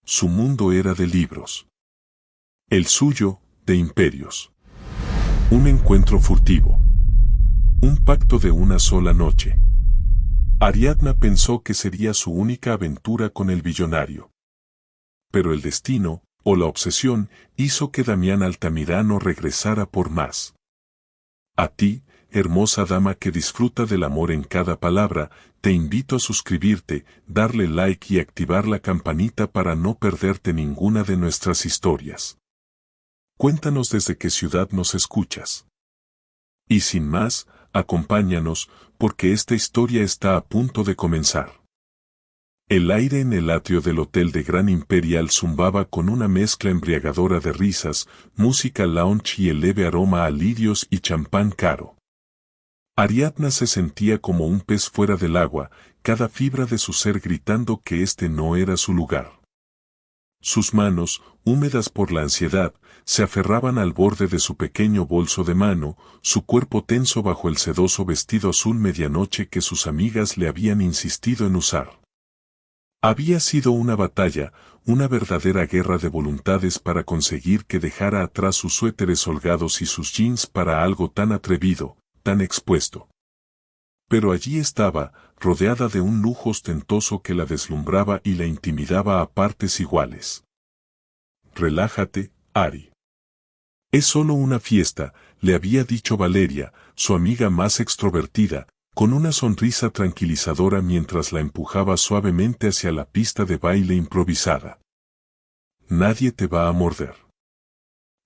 Su mundo era de libros. El suyo, de imperios. Un encuentro furtivo. Un pacto de una sola noche. Ariadna pensó que sería su única aventura con el billonario. Pero el destino, o la obsesión, hizo que Damián Altamirano regresara por más. A ti, hermosa dama que disfruta del amor en cada palabra, te invito a suscribirte, darle like y activar la campanita para no perderte ninguna de nuestras historias. Cuéntanos desde qué ciudad nos escuchas. Y sin más, acompáñanos, porque esta historia está a punto de comenzar. El aire en el atrio del Hotel de Gran Imperial zumbaba con una mezcla embriagadora de risas, música lounge y el leve aroma a lirios y champán caro. Ariadna se sentía como un pez fuera del agua, cada fibra de su ser gritando que este no era su lugar. Sus manos, húmedas por la ansiedad, se aferraban al borde de su pequeño bolso de mano, su cuerpo tenso bajo el sedoso vestido azul medianoche que sus amigas le habían insistido en usar. Había sido una batalla, una verdadera guerra de voluntades para conseguir que dejara atrás sus suéteres holgados y sus jeans para algo tan atrevido, tan expuesto. Pero allí estaba, rodeada de un lujo ostentoso que la deslumbraba y la intimidaba a partes iguales. Relájate, Ari. Es solo una fiesta, le había dicho Valeria, su amiga más extrovertida, con una sonrisa tranquilizadora mientras la empujaba suavemente hacia la pista de baile improvisada. Nadie te va a morder.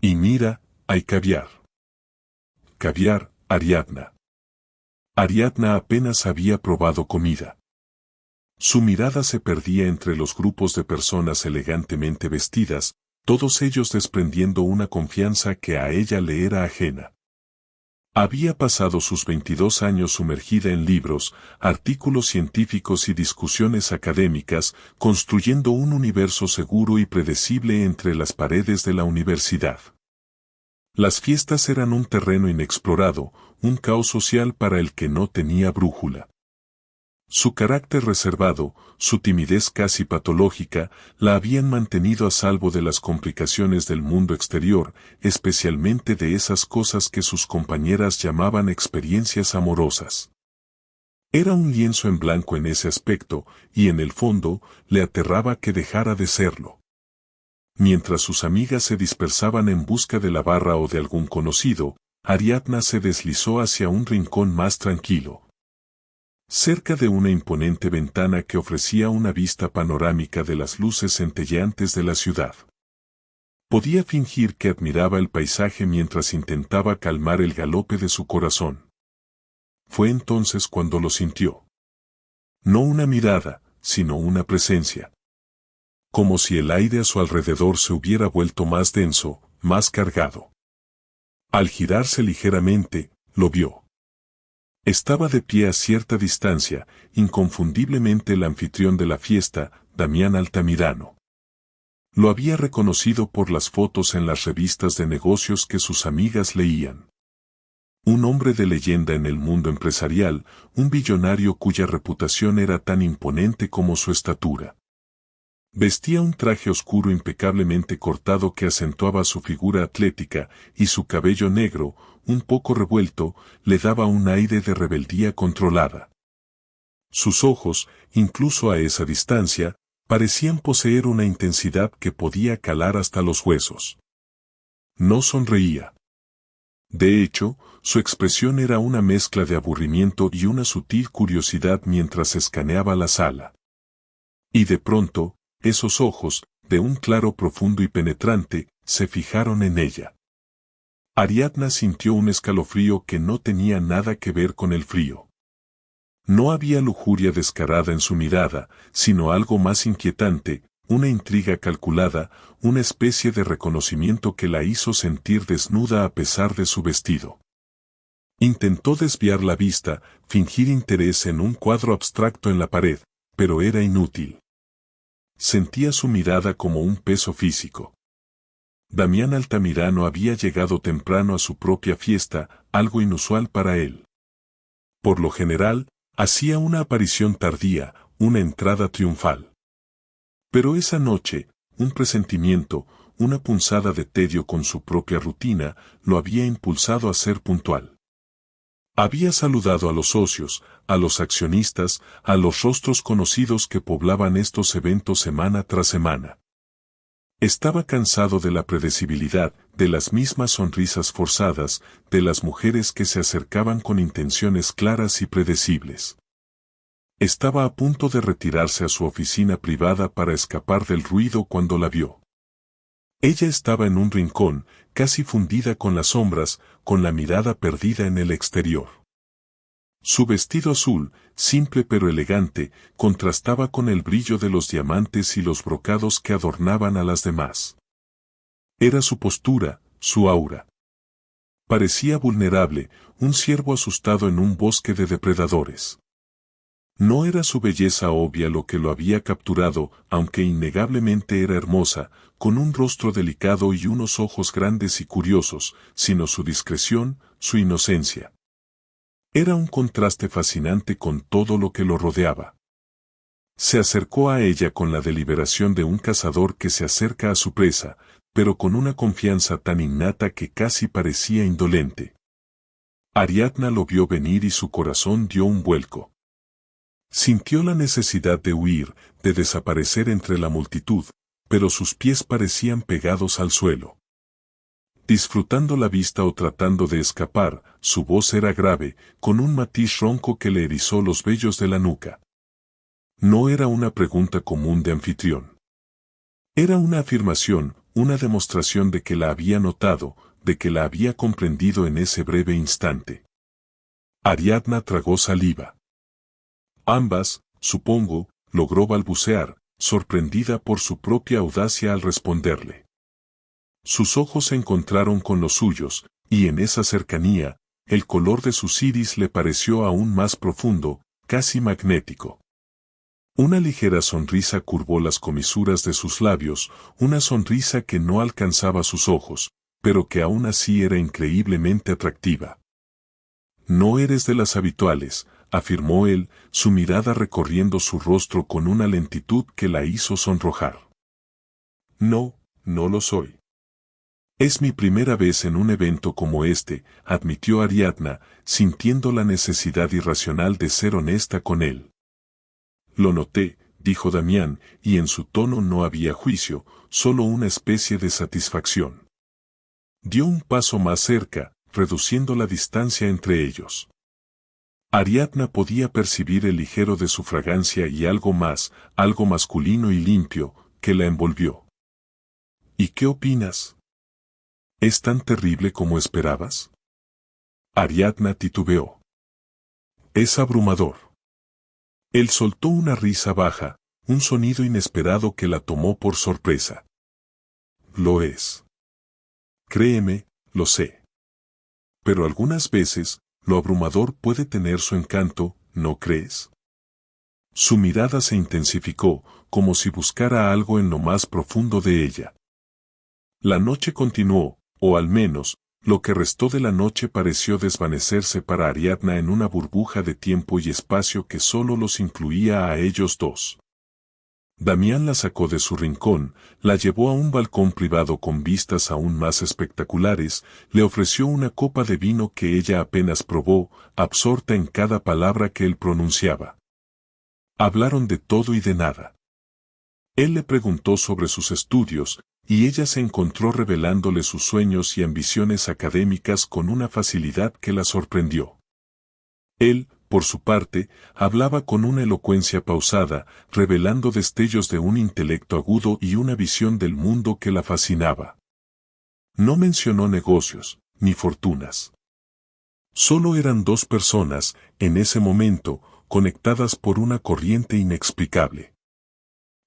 Y mira, hay caviar. Caviar, Ariadna. Ariadna apenas había probado comida. Su mirada se perdía entre los grupos de personas elegantemente vestidas, todos ellos desprendiendo una confianza que a ella le era ajena. Había pasado sus 22 años sumergida en libros, artículos científicos y discusiones académicas, construyendo un universo seguro y predecible entre las paredes de la universidad. Las fiestas eran un terreno inexplorado, un caos social para el que no tenía brújula. Su carácter reservado, su timidez casi patológica, la habían mantenido a salvo de las complicaciones del mundo exterior, especialmente de esas cosas que sus compañeras llamaban experiencias amorosas. Era un lienzo en blanco en ese aspecto, y en el fondo, le aterraba que dejara de serlo. Mientras sus amigas se dispersaban en busca de la barra o de algún conocido, Ariadna se deslizó hacia un rincón más tranquilo. Cerca de una imponente ventana que ofrecía una vista panorámica de las luces centelleantes de la ciudad. Podía fingir que admiraba el paisaje mientras intentaba calmar el galope de su corazón. Fue entonces cuando lo sintió. No una mirada, sino una presencia. Como si el aire a su alrededor se hubiera vuelto más denso, más cargado. Al girarse ligeramente, lo vio. Estaba de pie a cierta distancia, inconfundiblemente el anfitrión de la fiesta, Damián Altamirano. Lo había reconocido por las fotos en las revistas de negocios que sus amigas leían. Un hombre de leyenda en el mundo empresarial, un billonario cuya reputación era tan imponente como su estatura. Vestía un traje oscuro impecablemente cortado que acentuaba su figura atlética, y su cabello negro, un poco revuelto, le daba un aire de rebeldía controlada. Sus ojos, incluso a esa distancia, parecían poseer una intensidad que podía calar hasta los huesos. No sonreía. De hecho, su expresión era una mezcla de aburrimiento y una sutil curiosidad mientras escaneaba la sala. Y de pronto, esos ojos, de un claro profundo y penetrante, se fijaron en ella. Ariadna sintió un escalofrío que no tenía nada que ver con el frío. No había lujuria descarada en su mirada, sino algo más inquietante, una intriga calculada, una especie de reconocimiento que la hizo sentir desnuda a pesar de su vestido. Intentó desviar la vista, fingir interés en un cuadro abstracto en la pared, pero era inútil. Sentía su mirada como un peso físico. Damián Altamirano había llegado temprano a su propia fiesta, algo inusual para él. Por lo general, hacía una aparición tardía, una entrada triunfal. Pero esa noche, un presentimiento, una punzada de tedio con su propia rutina, lo había impulsado a ser puntual. Había saludado a los socios, a los accionistas, a los rostros conocidos que poblaban estos eventos semana tras semana. Estaba cansado de la predecibilidad, de las mismas sonrisas forzadas, de las mujeres que se acercaban con intenciones claras y predecibles. Estaba a punto de retirarse a su oficina privada para escapar del ruido cuando la vio. Ella estaba en un rincón, casi fundida con las sombras, con la mirada perdida en el exterior. Su vestido azul, simple pero elegante, contrastaba con el brillo de los diamantes y los brocados que adornaban a las demás. Era su postura, su aura. Parecía vulnerable, un ciervo asustado en un bosque de depredadores. No era su belleza obvia lo que lo había capturado, aunque innegablemente era hermosa, con un rostro delicado y unos ojos grandes y curiosos, sino su discreción, su inocencia. Era un contraste fascinante con todo lo que lo rodeaba. Se acercó a ella con la deliberación de un cazador que se acerca a su presa, pero con una confianza tan innata que casi parecía indolente. Ariadna lo vio venir y su corazón dio un vuelco. Sintió la necesidad de huir, de desaparecer entre la multitud, pero sus pies parecían pegados al suelo. Disfrutando la vista o tratando de escapar, su voz era grave, con un matiz ronco que le erizó los vellos de la nuca. No era una pregunta común de anfitrión. Era una afirmación, una demostración de que la había notado, de que la había comprendido en ese breve instante. Ariadna tragó saliva. Ambas, supongo, logró balbucear, sorprendida por su propia audacia al responderle. Sus ojos se encontraron con los suyos, y en esa cercanía, el color de sus iris le pareció aún más profundo, casi magnético. Una ligera sonrisa curvó las comisuras de sus labios, una sonrisa que no alcanzaba sus ojos, pero que aún así era increíblemente atractiva. No eres de las habituales, afirmó él, su mirada recorriendo su rostro con una lentitud que la hizo sonrojar. No, no lo soy. Es mi primera vez en un evento como este, admitió Ariadna, sintiendo la necesidad irracional de ser honesta con él. Lo noté, dijo Damián, y en su tono no había juicio, solo una especie de satisfacción. Dio un paso más cerca, reduciendo la distancia entre ellos. Ariadna podía percibir el ligero de su fragancia y algo más, algo masculino y limpio, que la envolvió. ¿Y qué opinas? ¿Es tan terrible como esperabas? Ariadna titubeó. Es abrumador. Él soltó una risa baja, un sonido inesperado que la tomó por sorpresa. Lo es. Créeme, lo sé. Pero algunas veces, lo abrumador puede tener su encanto, ¿no crees? Su mirada se intensificó, como si buscara algo en lo más profundo de ella. La noche continuó, o al menos, lo que restó de la noche pareció desvanecerse para Ariadna en una burbuja de tiempo y espacio que solo los incluía a ellos dos. Damián la sacó de su rincón, la llevó a un balcón privado con vistas aún más espectaculares, le ofreció una copa de vino que ella apenas probó, absorta en cada palabra que él pronunciaba. Hablaron de todo y de nada. Él le preguntó sobre sus estudios, y ella se encontró revelándole sus sueños y ambiciones académicas con una facilidad que la sorprendió. Él, por su parte, hablaba con una elocuencia pausada, revelando destellos de un intelecto agudo y una visión del mundo que la fascinaba. No mencionó negocios, ni fortunas. Solo eran dos personas, en ese momento, conectadas por una corriente inexplicable.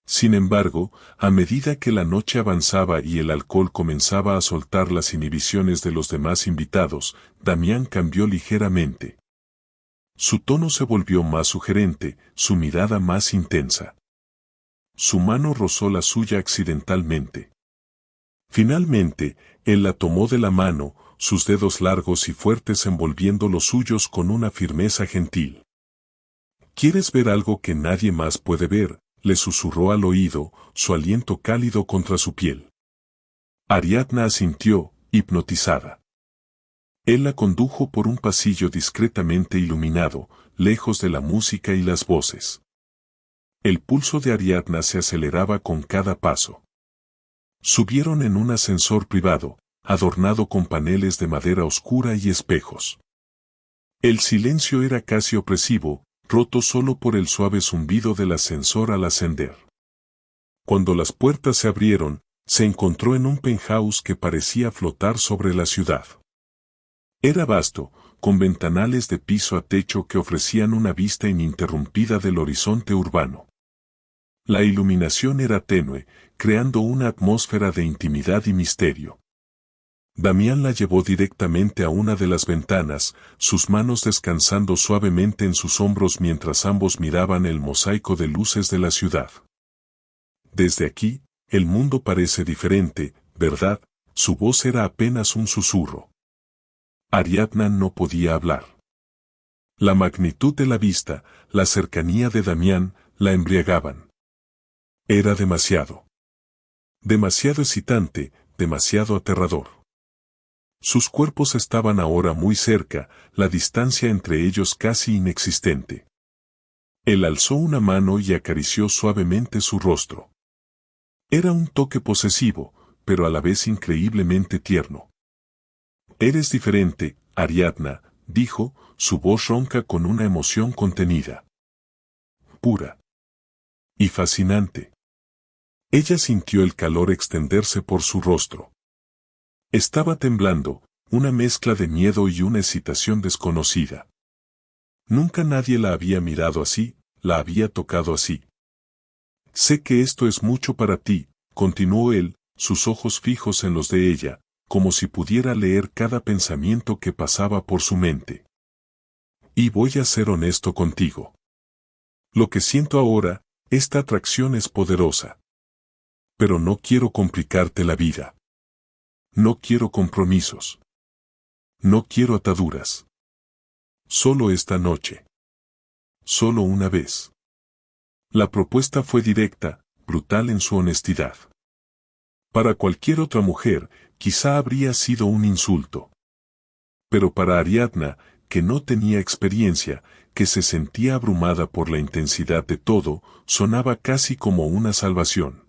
Sin embargo, a medida que la noche avanzaba y el alcohol comenzaba a soltar las inhibiciones de los demás invitados, Damián cambió ligeramente. Su tono se volvió más sugerente, su mirada más intensa. Su mano rozó la suya accidentalmente. Finalmente, él la tomó de la mano, sus dedos largos y fuertes envolviendo los suyos con una firmeza gentil. ¿Quieres ver algo que nadie más puede ver?, le susurró al oído, su aliento cálido contra su piel. Ariadna asintió, hipnotizada. Él la condujo por un pasillo discretamente iluminado, lejos de la música y las voces. El pulso de Ariadna se aceleraba con cada paso. Subieron en un ascensor privado, adornado con paneles de madera oscura y espejos. El silencio era casi opresivo, roto solo por el suave zumbido del ascensor al ascender. Cuando las puertas se abrieron, se encontró en un penthouse que parecía flotar sobre la ciudad. Era vasto, con ventanales de piso a techo que ofrecían una vista ininterrumpida del horizonte urbano. La iluminación era tenue, creando una atmósfera de intimidad y misterio. Damián la llevó directamente a una de las ventanas, sus manos descansando suavemente en sus hombros mientras ambos miraban el mosaico de luces de la ciudad. Desde aquí, el mundo parece diferente, ¿verdad? Su voz era apenas un susurro. Ariadna no podía hablar. La magnitud de la vista, la cercanía de Damián, la embriagaban. Era demasiado. Demasiado excitante, demasiado aterrador. Sus cuerpos estaban ahora muy cerca, la distancia entre ellos casi inexistente. Él alzó una mano y acarició suavemente su rostro. Era un toque posesivo, pero a la vez increíblemente tierno. «Eres diferente, Ariadna», dijo, su voz ronca con una emoción contenida. Pura. Y fascinante. Ella sintió el calor extenderse por su rostro. Estaba temblando, una mezcla de miedo y una excitación desconocida. Nunca nadie la había mirado así, la había tocado así. «Sé que esto es mucho para ti», continuó él, sus ojos fijos en los de ella, como si pudiera leer cada pensamiento que pasaba por su mente. «Y voy a ser honesto contigo. Lo que siento ahora, esta atracción es poderosa. Pero no quiero complicarte la vida. No quiero compromisos. No quiero ataduras. Solo esta noche. Solo una vez». La propuesta fue directa, brutal en su honestidad. Para cualquier otra mujer, quizá habría sido un insulto. Pero para Ariadna, que no tenía experiencia, que se sentía abrumada por la intensidad de todo, sonaba casi como una salvación.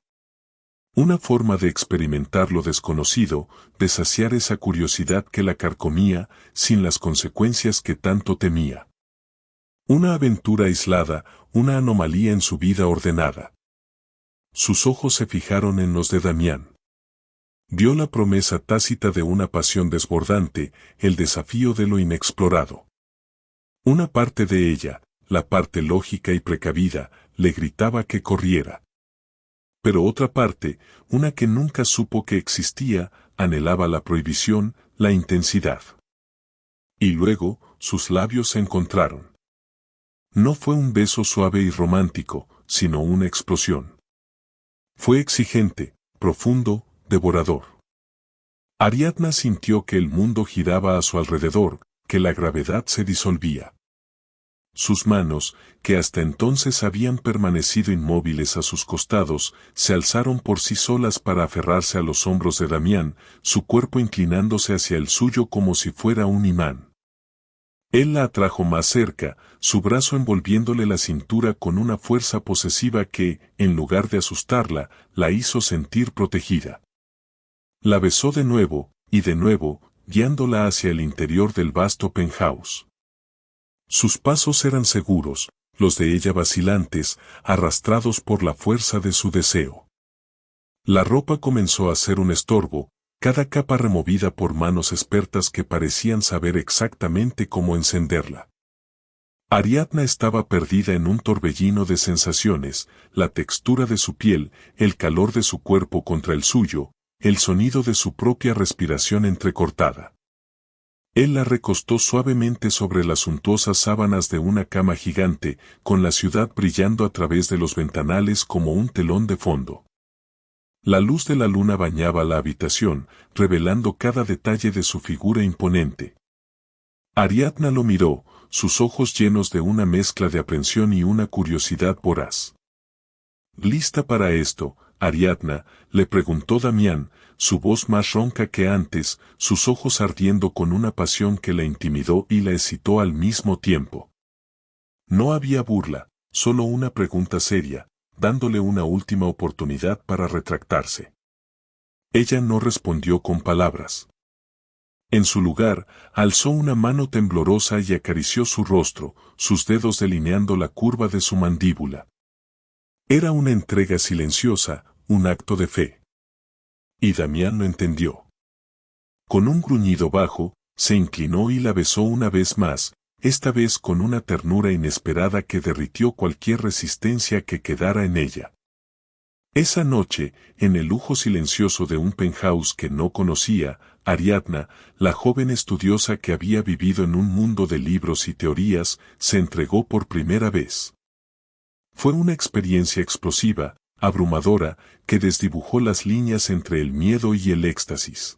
Una forma de experimentar lo desconocido, de saciar esa curiosidad que la carcomía, sin las consecuencias que tanto temía. Una aventura aislada, una anomalía en su vida ordenada. Sus ojos se fijaron en los de Damián. Vio la promesa tácita de una pasión desbordante, el desafío de lo inexplorado. Una parte de ella, la parte lógica y precavida, le gritaba que corriera. Pero otra parte, una que nunca supo que existía, anhelaba la prohibición, la intensidad. Y luego, sus labios se encontraron. No fue un beso suave y romántico, sino una explosión. Fue exigente, profundo, devorador. Ariadna sintió que el mundo giraba a su alrededor, que la gravedad se disolvía. Sus manos, que hasta entonces habían permanecido inmóviles a sus costados, se alzaron por sí solas para aferrarse a los hombros de Damián, su cuerpo inclinándose hacia el suyo como si fuera un imán. Él la atrajo más cerca, su brazo envolviéndole la cintura con una fuerza posesiva que, en lugar de asustarla, la hizo sentir protegida. La besó de nuevo, y de nuevo, guiándola hacia el interior del vasto penthouse. Sus pasos eran seguros, los de ella vacilantes, arrastrados por la fuerza de su deseo. La ropa comenzó a ser un estorbo, cada capa removida por manos expertas que parecían saber exactamente cómo encenderla. Ariadna estaba perdida en un torbellino de sensaciones, la textura de su piel, el calor de su cuerpo contra el suyo, el sonido de su propia respiración entrecortada. Él la recostó suavemente sobre las suntuosas sábanas de una cama gigante, con la ciudad brillando a través de los ventanales como un telón de fondo. La luz de la luna bañaba la habitación, revelando cada detalle de su figura imponente. Ariadna lo miró, sus ojos llenos de una mezcla de aprensión y una curiosidad voraz. ¿Lista para esto, Ariadna?, le preguntó Damián, su voz más ronca que antes, sus ojos ardiendo con una pasión que la intimidó y la excitó al mismo tiempo. No había burla, solo una pregunta seria, dándole una última oportunidad para retractarse. Ella no respondió con palabras. En su lugar, alzó una mano temblorosa y acarició su rostro, sus dedos delineando la curva de su mandíbula. Era una entrega silenciosa, un acto de fe. Y Damián lo entendió. Con un gruñido bajo, se inclinó y la besó una vez más, esta vez con una ternura inesperada que derritió cualquier resistencia que quedara en ella. Esa noche, en el lujo silencioso de un penthouse que no conocía, Ariadna, la joven estudiosa que había vivido en un mundo de libros y teorías, se entregó por primera vez. Fue una experiencia explosiva, abrumadora, que desdibujó las líneas entre el miedo y el éxtasis.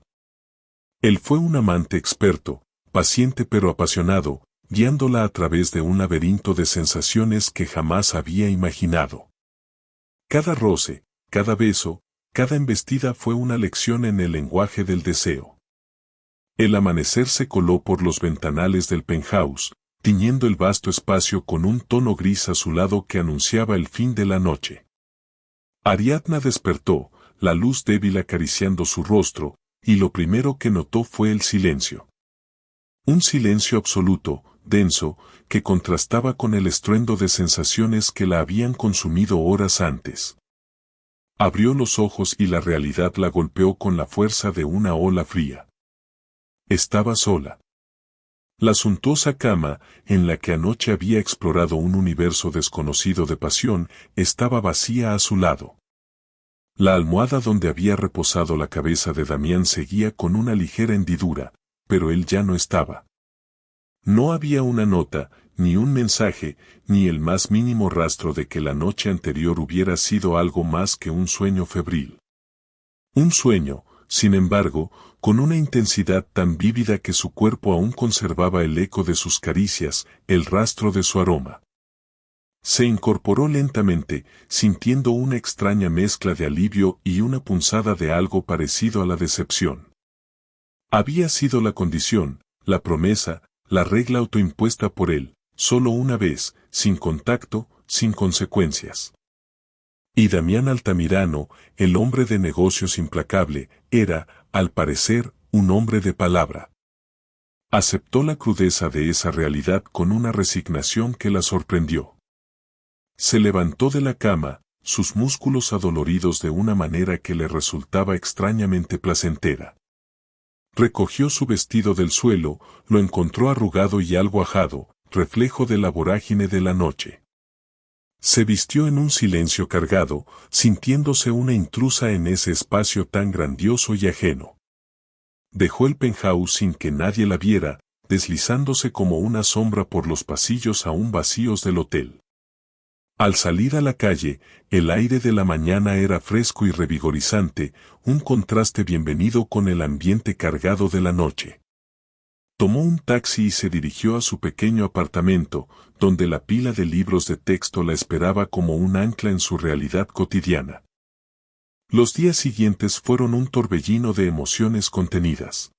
Él fue un amante experto, paciente pero apasionado, guiándola a través de un laberinto de sensaciones que jamás había imaginado. Cada roce, cada beso, cada embestida fue una lección en el lenguaje del deseo. El amanecer se coló por los ventanales del penthouse, tiñendo el vasto espacio con un tono gris azulado que anunciaba el fin de la noche. Ariadna despertó, la luz débil acariciando su rostro, y lo primero que notó fue el silencio. Un silencio absoluto, denso, que contrastaba con el estruendo de sensaciones que la habían consumido horas antes. Abrió los ojos y la realidad la golpeó con la fuerza de una ola fría. Estaba sola. La suntuosa cama, en la que anoche había explorado un universo desconocido de pasión, estaba vacía a su lado. La almohada donde había reposado la cabeza de Damián seguía con una ligera hendidura, pero él ya no estaba. No había una nota, ni un mensaje, ni el más mínimo rastro de que la noche anterior hubiera sido algo más que un sueño febril. Un sueño, sin embargo, con una intensidad tan vívida que su cuerpo aún conservaba el eco de sus caricias, el rastro de su aroma. Se incorporó lentamente, sintiendo una extraña mezcla de alivio y una punzada de algo parecido a la decepción. Había sido la condición, la promesa, la regla autoimpuesta por él, solo una vez, sin contacto, sin consecuencias. Y Damián Altamirano, el hombre de negocios implacable, era, al parecer, un hombre de palabra. Aceptó la crudeza de esa realidad con una resignación que la sorprendió. Se levantó de la cama, sus músculos adoloridos de una manera que le resultaba extrañamente placentera. Recogió su vestido del suelo, lo encontró arrugado y algo ajado, reflejo de la vorágine de la noche. Se vistió en un silencio cargado, sintiéndose una intrusa en ese espacio tan grandioso y ajeno. Dejó el penthouse sin que nadie la viera, deslizándose como una sombra por los pasillos aún vacíos del hotel. Al salir a la calle, el aire de la mañana era fresco y revigorizante, un contraste bienvenido con el ambiente cargado de la noche. Tomó un taxi y se dirigió a su pequeño apartamento, donde la pila de libros de texto la esperaba como un ancla en su realidad cotidiana. Los días siguientes fueron un torbellino de emociones contenidas.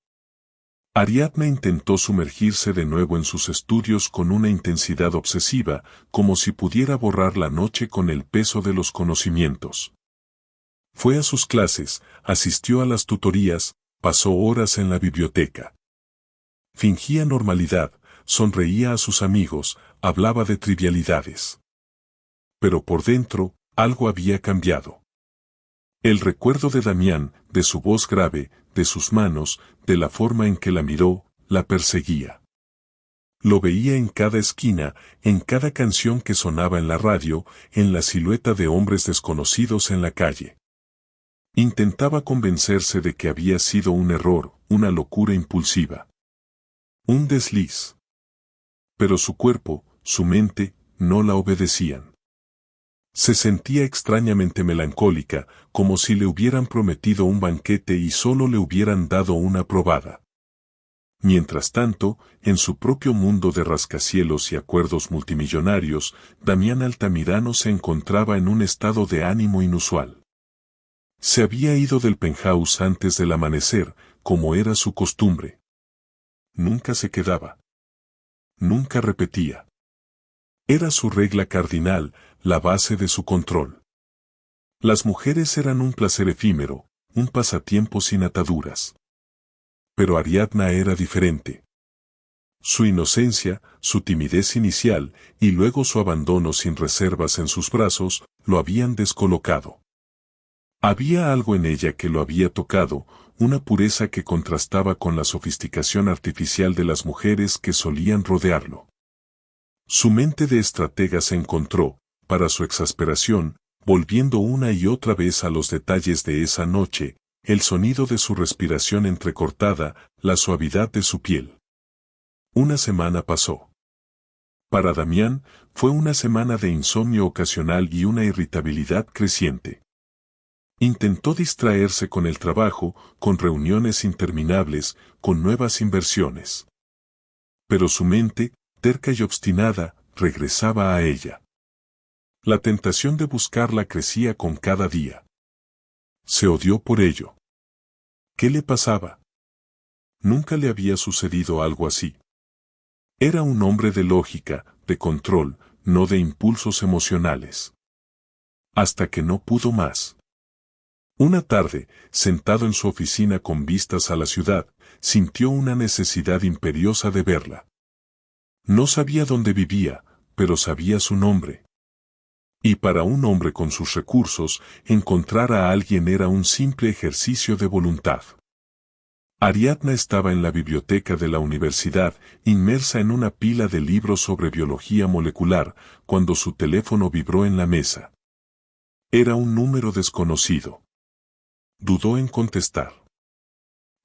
Ariadna intentó sumergirse de nuevo en sus estudios con una intensidad obsesiva, como si pudiera borrar la noche con el peso de los conocimientos. Fue a sus clases, asistió a las tutorías, pasó horas en la biblioteca. Fingía normalidad, sonreía a sus amigos, hablaba de trivialidades. Pero por dentro, algo había cambiado. El recuerdo de Damián, de su voz grave, de sus manos, de la forma en que la miró, la perseguía. Lo veía en cada esquina, en cada canción que sonaba en la radio, en la silueta de hombres desconocidos en la calle. Intentaba convencerse de que había sido un error, una locura impulsiva. Un desliz. Pero su cuerpo, su mente, no la obedecían. Se sentía extrañamente melancólica, como si le hubieran prometido un banquete y solo le hubieran dado una probada. Mientras tanto, en su propio mundo de rascacielos y acuerdos multimillonarios, Damián Altamirano se encontraba en un estado de ánimo inusual. Se había ido del penthouse antes del amanecer, como era su costumbre. Nunca se quedaba. Nunca repetía. Era su regla cardinal, la base de su control. Las mujeres eran un placer efímero, un pasatiempo sin ataduras. Pero Ariadna era diferente. Su inocencia, su timidez inicial y luego su abandono sin reservas en sus brazos, lo habían descolocado. Había algo en ella que lo había tocado, una pureza que contrastaba con la sofisticación artificial de las mujeres que solían rodearlo. Su mente de estratega se encontró, para su exasperación, volviendo una y otra vez a los detalles de esa noche, el sonido de su respiración entrecortada, la suavidad de su piel. Una semana pasó. Para Damián, fue una semana de insomnio ocasional y una irritabilidad creciente. Intentó distraerse con el trabajo, con reuniones interminables, con nuevas inversiones. Pero su mente, terca y obstinada, regresaba a ella. La tentación de buscarla crecía con cada día. Se odió por ello. ¿Qué le pasaba? Nunca le había sucedido algo así. Era un hombre de lógica, de control, no de impulsos emocionales. Hasta que no pudo más. Una tarde, sentado en su oficina con vistas a la ciudad, sintió una necesidad imperiosa de verla. No sabía dónde vivía, pero sabía su nombre. Y para un hombre con sus recursos, encontrar a alguien era un simple ejercicio de voluntad. Ariadna estaba en la biblioteca de la universidad, inmersa en una pila de libros sobre biología molecular, cuando su teléfono vibró en la mesa. Era un número desconocido. Dudó en contestar.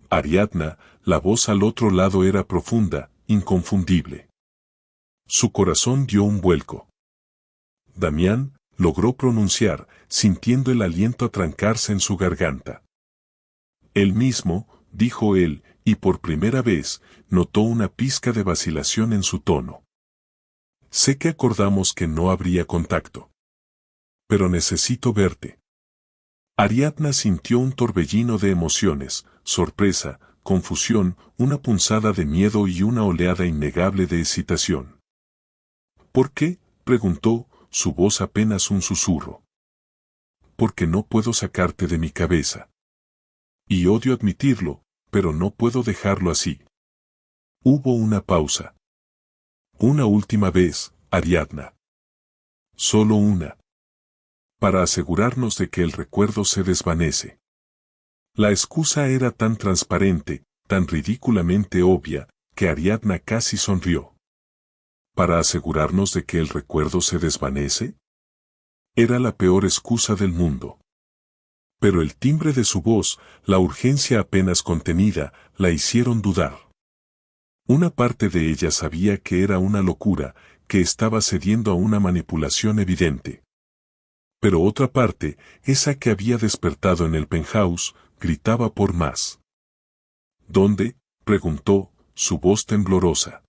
Ariadna, la voz al otro lado era profunda, inconfundible. Su corazón dio un vuelco. Damián, logró pronunciar, sintiendo el aliento atrancarse en su garganta. Él mismo, dijo él, y por primera vez, notó una pizca de vacilación en su tono. Sé que acordamos que no habría contacto. Pero necesito verte. Ariadna sintió un torbellino de emociones, sorpresa, confusión, una punzada de miedo y una oleada innegable de excitación. ¿Por qué?, preguntó, su voz apenas un susurro. Porque no puedo sacarte de mi cabeza. Y odio admitirlo, pero no puedo dejarlo así. Hubo una pausa. Una última vez, Ariadna. Solo una. Para asegurarnos de que el recuerdo se desvanece. La excusa era tan transparente, tan ridículamente obvia, que Ariadna casi sonrió. ¿Para asegurarnos de que el recuerdo se desvanece? Era la peor excusa del mundo. Pero el timbre de su voz, la urgencia apenas contenida, la hicieron dudar. Una parte de ella sabía que era una locura, que estaba cediendo a una manipulación evidente. Pero otra parte, esa que había despertado en el penthouse, gritaba por más. ¿Dónde?, preguntó, su voz temblorosa.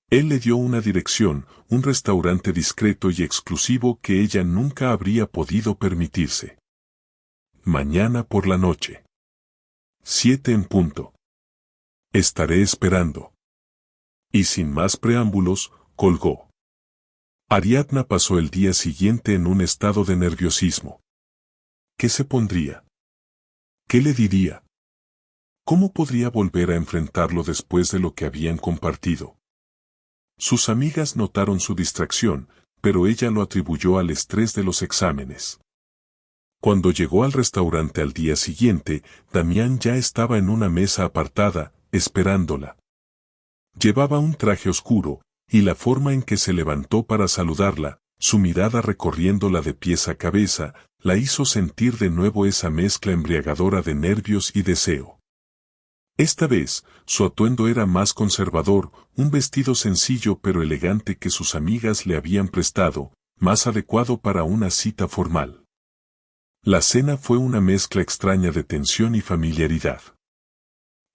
Él le dio una dirección, un restaurante discreto y exclusivo que ella nunca habría podido permitirse. Mañana por la noche. 7 en punto. Estaré esperando. Y sin más preámbulos, colgó. Ariadna pasó el día siguiente en un estado de nerviosismo. ¿Qué se pondría? ¿Qué le diría? ¿Cómo podría volver a enfrentarlo después de lo que habían compartido? Sus amigas notaron su distracción, pero ella lo atribuyó al estrés de los exámenes. Cuando llegó al restaurante al día siguiente, Damián ya estaba en una mesa apartada, esperándola. Llevaba un traje oscuro, y la forma en que se levantó para saludarla, su mirada recorriéndola de pies a cabeza, la hizo sentir de nuevo esa mezcla embriagadora de nervios y deseo. Esta vez, su atuendo era más conservador, un vestido sencillo pero elegante que sus amigas le habían prestado, más adecuado para una cita formal. La cena fue una mezcla extraña de tensión y familiaridad.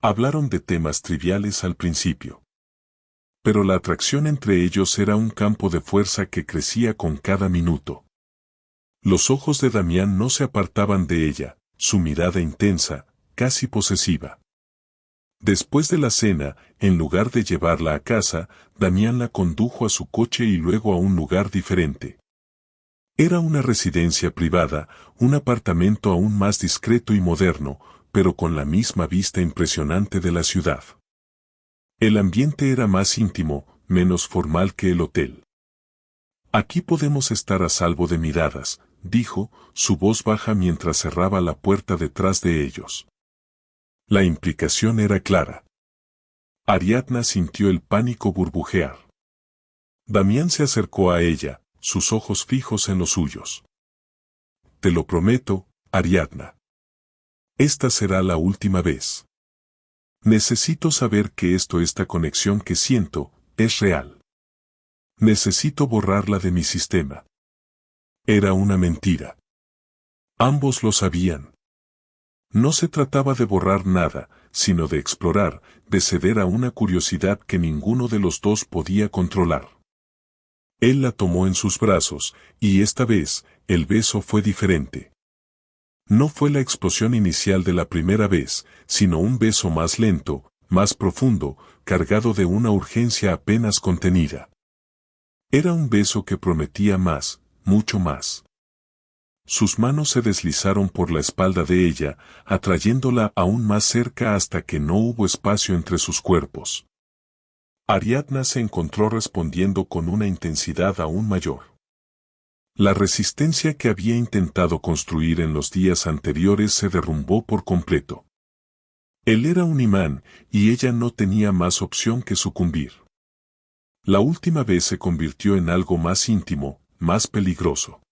Hablaron de temas triviales al principio. Pero la atracción entre ellos era un campo de fuerza que crecía con cada minuto. Los ojos de Damián no se apartaban de ella, su mirada intensa, casi posesiva. Después de la cena, en lugar de llevarla a casa, Damián la condujo a su coche y luego a un lugar diferente. Era una residencia privada, un apartamento aún más discreto y moderno, pero con la misma vista impresionante de la ciudad. El ambiente era más íntimo, menos formal que el hotel. Aquí podemos estar a salvo de miradas, dijo, su voz baja mientras cerraba la puerta detrás de ellos. La implicación era clara. Ariadna sintió el pánico burbujear. Damián se acercó a ella, sus ojos fijos en los suyos. Te lo prometo, Ariadna. Esta será la última vez. Necesito saber que esta conexión que siento, es real. Necesito borrarla de mi sistema. Era una mentira. Ambos lo sabían. No se trataba de borrar nada, sino de explorar, de ceder a una curiosidad que ninguno de los dos podía controlar. Él la tomó en sus brazos, y esta vez, el beso fue diferente. No fue la explosión inicial de la primera vez, sino un beso más lento, más profundo, cargado de una urgencia apenas contenida. Era un beso que prometía más, mucho más. Sus manos se deslizaron por la espalda de ella, atrayéndola aún más cerca hasta que no hubo espacio entre sus cuerpos. Ariadna se encontró respondiendo con una intensidad aún mayor. La resistencia que había intentado construir en los días anteriores se derrumbó por completo. Él era un imán, y ella no tenía más opción que sucumbir. La última vez se convirtió en algo más íntimo, más peligroso.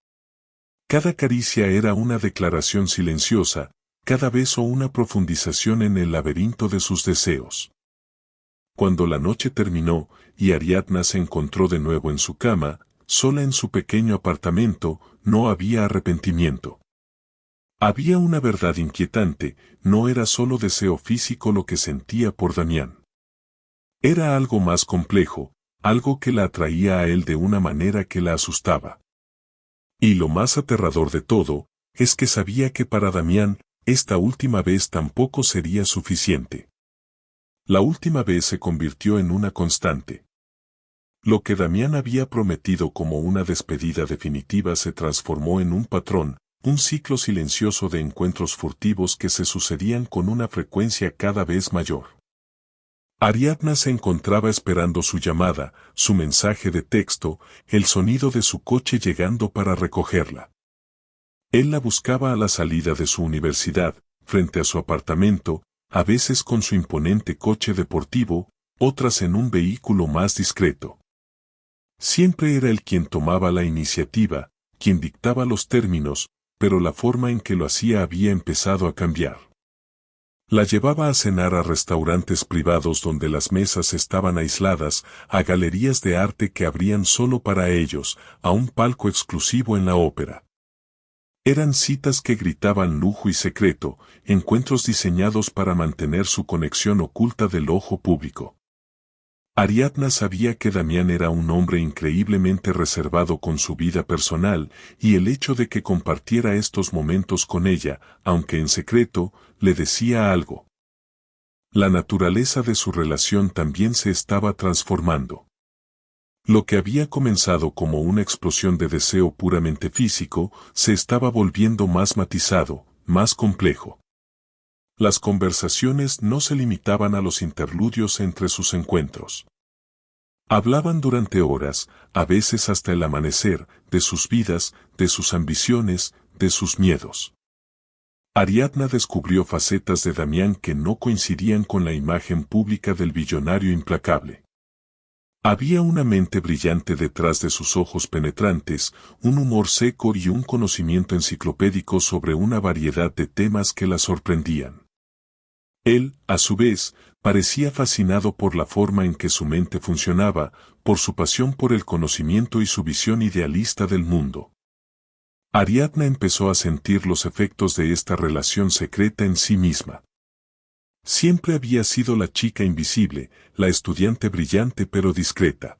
Cada caricia era una declaración silenciosa, cada beso una profundización en el laberinto de sus deseos. Cuando la noche terminó, y Ariadna se encontró de nuevo en su cama, sola en su pequeño apartamento, no había arrepentimiento. Había una verdad inquietante, no era solo deseo físico lo que sentía por Damián. Era algo más complejo, algo que la atraía a él de una manera que la asustaba. Y lo más aterrador de todo, es que sabía que para Damián, esta última vez tampoco sería suficiente. La última vez se convirtió en una constante. Lo que Damián había prometido como una despedida definitiva se transformó en un patrón, un ciclo silencioso de encuentros furtivos que se sucedían con una frecuencia cada vez mayor. Ariadna se encontraba esperando su llamada, su mensaje de texto, el sonido de su coche llegando para recogerla. Él la buscaba a la salida de su universidad, frente a su apartamento, a veces con su imponente coche deportivo, otras en un vehículo más discreto. Siempre era él quien tomaba la iniciativa, quien dictaba los términos, pero la forma en que lo hacía había empezado a cambiar. La llevaba a cenar a restaurantes privados donde las mesas estaban aisladas, a galerías de arte que abrían solo para ellos, a un palco exclusivo en la ópera. Eran citas que gritaban lujo y secreto, encuentros diseñados para mantener su conexión oculta del ojo público. Ariadna sabía que Damián era un hombre increíblemente reservado con su vida personal, y el hecho de que compartiera estos momentos con ella, aunque en secreto, le decía algo. La naturaleza de su relación también se estaba transformando. Lo que había comenzado como una explosión de deseo puramente físico, se estaba volviendo más matizado, más complejo. Las conversaciones no se limitaban a los interludios entre sus encuentros. Hablaban durante horas, a veces hasta el amanecer, de sus vidas, de sus ambiciones, de sus miedos. Ariadna descubrió facetas de Damián que no coincidían con la imagen pública del billonario implacable. Había una mente brillante detrás de sus ojos penetrantes, un humor seco y un conocimiento enciclopédico sobre una variedad de temas que la sorprendían. Él, a su vez, parecía fascinado por la forma en que su mente funcionaba, por su pasión por el conocimiento y su visión idealista del mundo. Ariadna empezó a sentir los efectos de esta relación secreta en sí misma. Siempre había sido la chica invisible, la estudiante brillante pero discreta.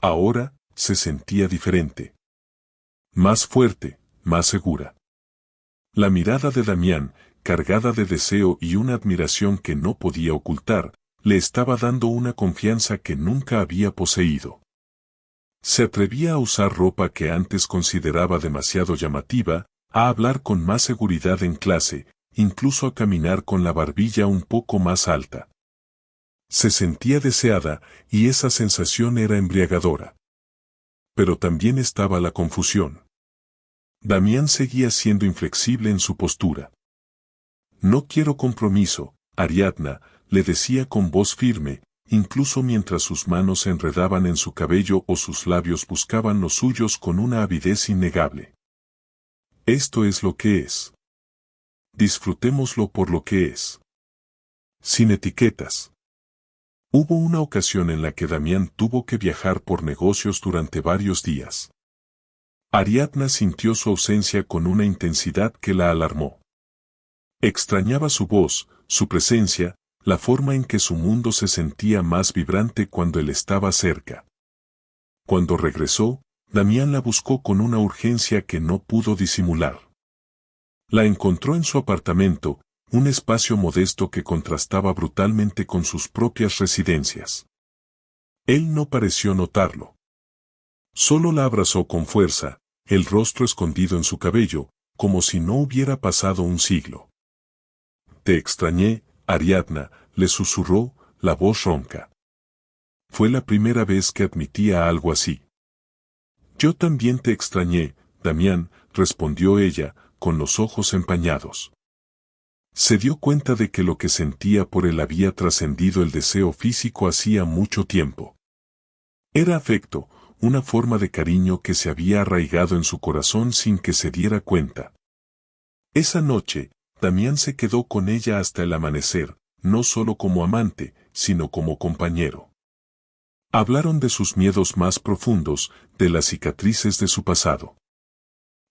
Ahora, se sentía diferente. Más fuerte, más segura. La mirada de Damián, cargada de deseo y una admiración que no podía ocultar, le estaba dando una confianza que nunca había poseído. Se atrevía a usar ropa que antes consideraba demasiado llamativa, a hablar con más seguridad en clase, incluso a caminar con la barbilla un poco más alta. Se sentía deseada, y esa sensación era embriagadora. Pero también estaba la confusión. Damián seguía siendo inflexible en su postura. No quiero compromiso, Ariadna, le decía con voz firme, incluso mientras sus manos se enredaban en su cabello o sus labios buscaban los suyos con una avidez innegable. Esto es lo que es. Disfrutémoslo por lo que es. Sin etiquetas. Hubo una ocasión en la que Damián tuvo que viajar por negocios durante varios días. Ariadna sintió su ausencia con una intensidad que la alarmó. Extrañaba su voz, su presencia, la forma en que su mundo se sentía más vibrante cuando él estaba cerca. Cuando regresó, Damián la buscó con una urgencia que no pudo disimular. La encontró en su apartamento, un espacio modesto que contrastaba brutalmente con sus propias residencias. Él no pareció notarlo. Solo la abrazó con fuerza, el rostro escondido en su cabello, como si no hubiera pasado un siglo. Te extrañé, Ariadna, le susurró, la voz ronca. Fue la primera vez que admitía algo así. Yo también te extrañé, Damián, respondió ella, con los ojos empañados. Se dio cuenta de que lo que sentía por él había trascendido el deseo físico hacía mucho tiempo. Era afecto, una forma de cariño que se había arraigado en su corazón sin que se diera cuenta. Esa noche, Damián se quedó con ella hasta el amanecer, no solo como amante, sino como compañero. Hablaron de sus miedos más profundos, de las cicatrices de su pasado.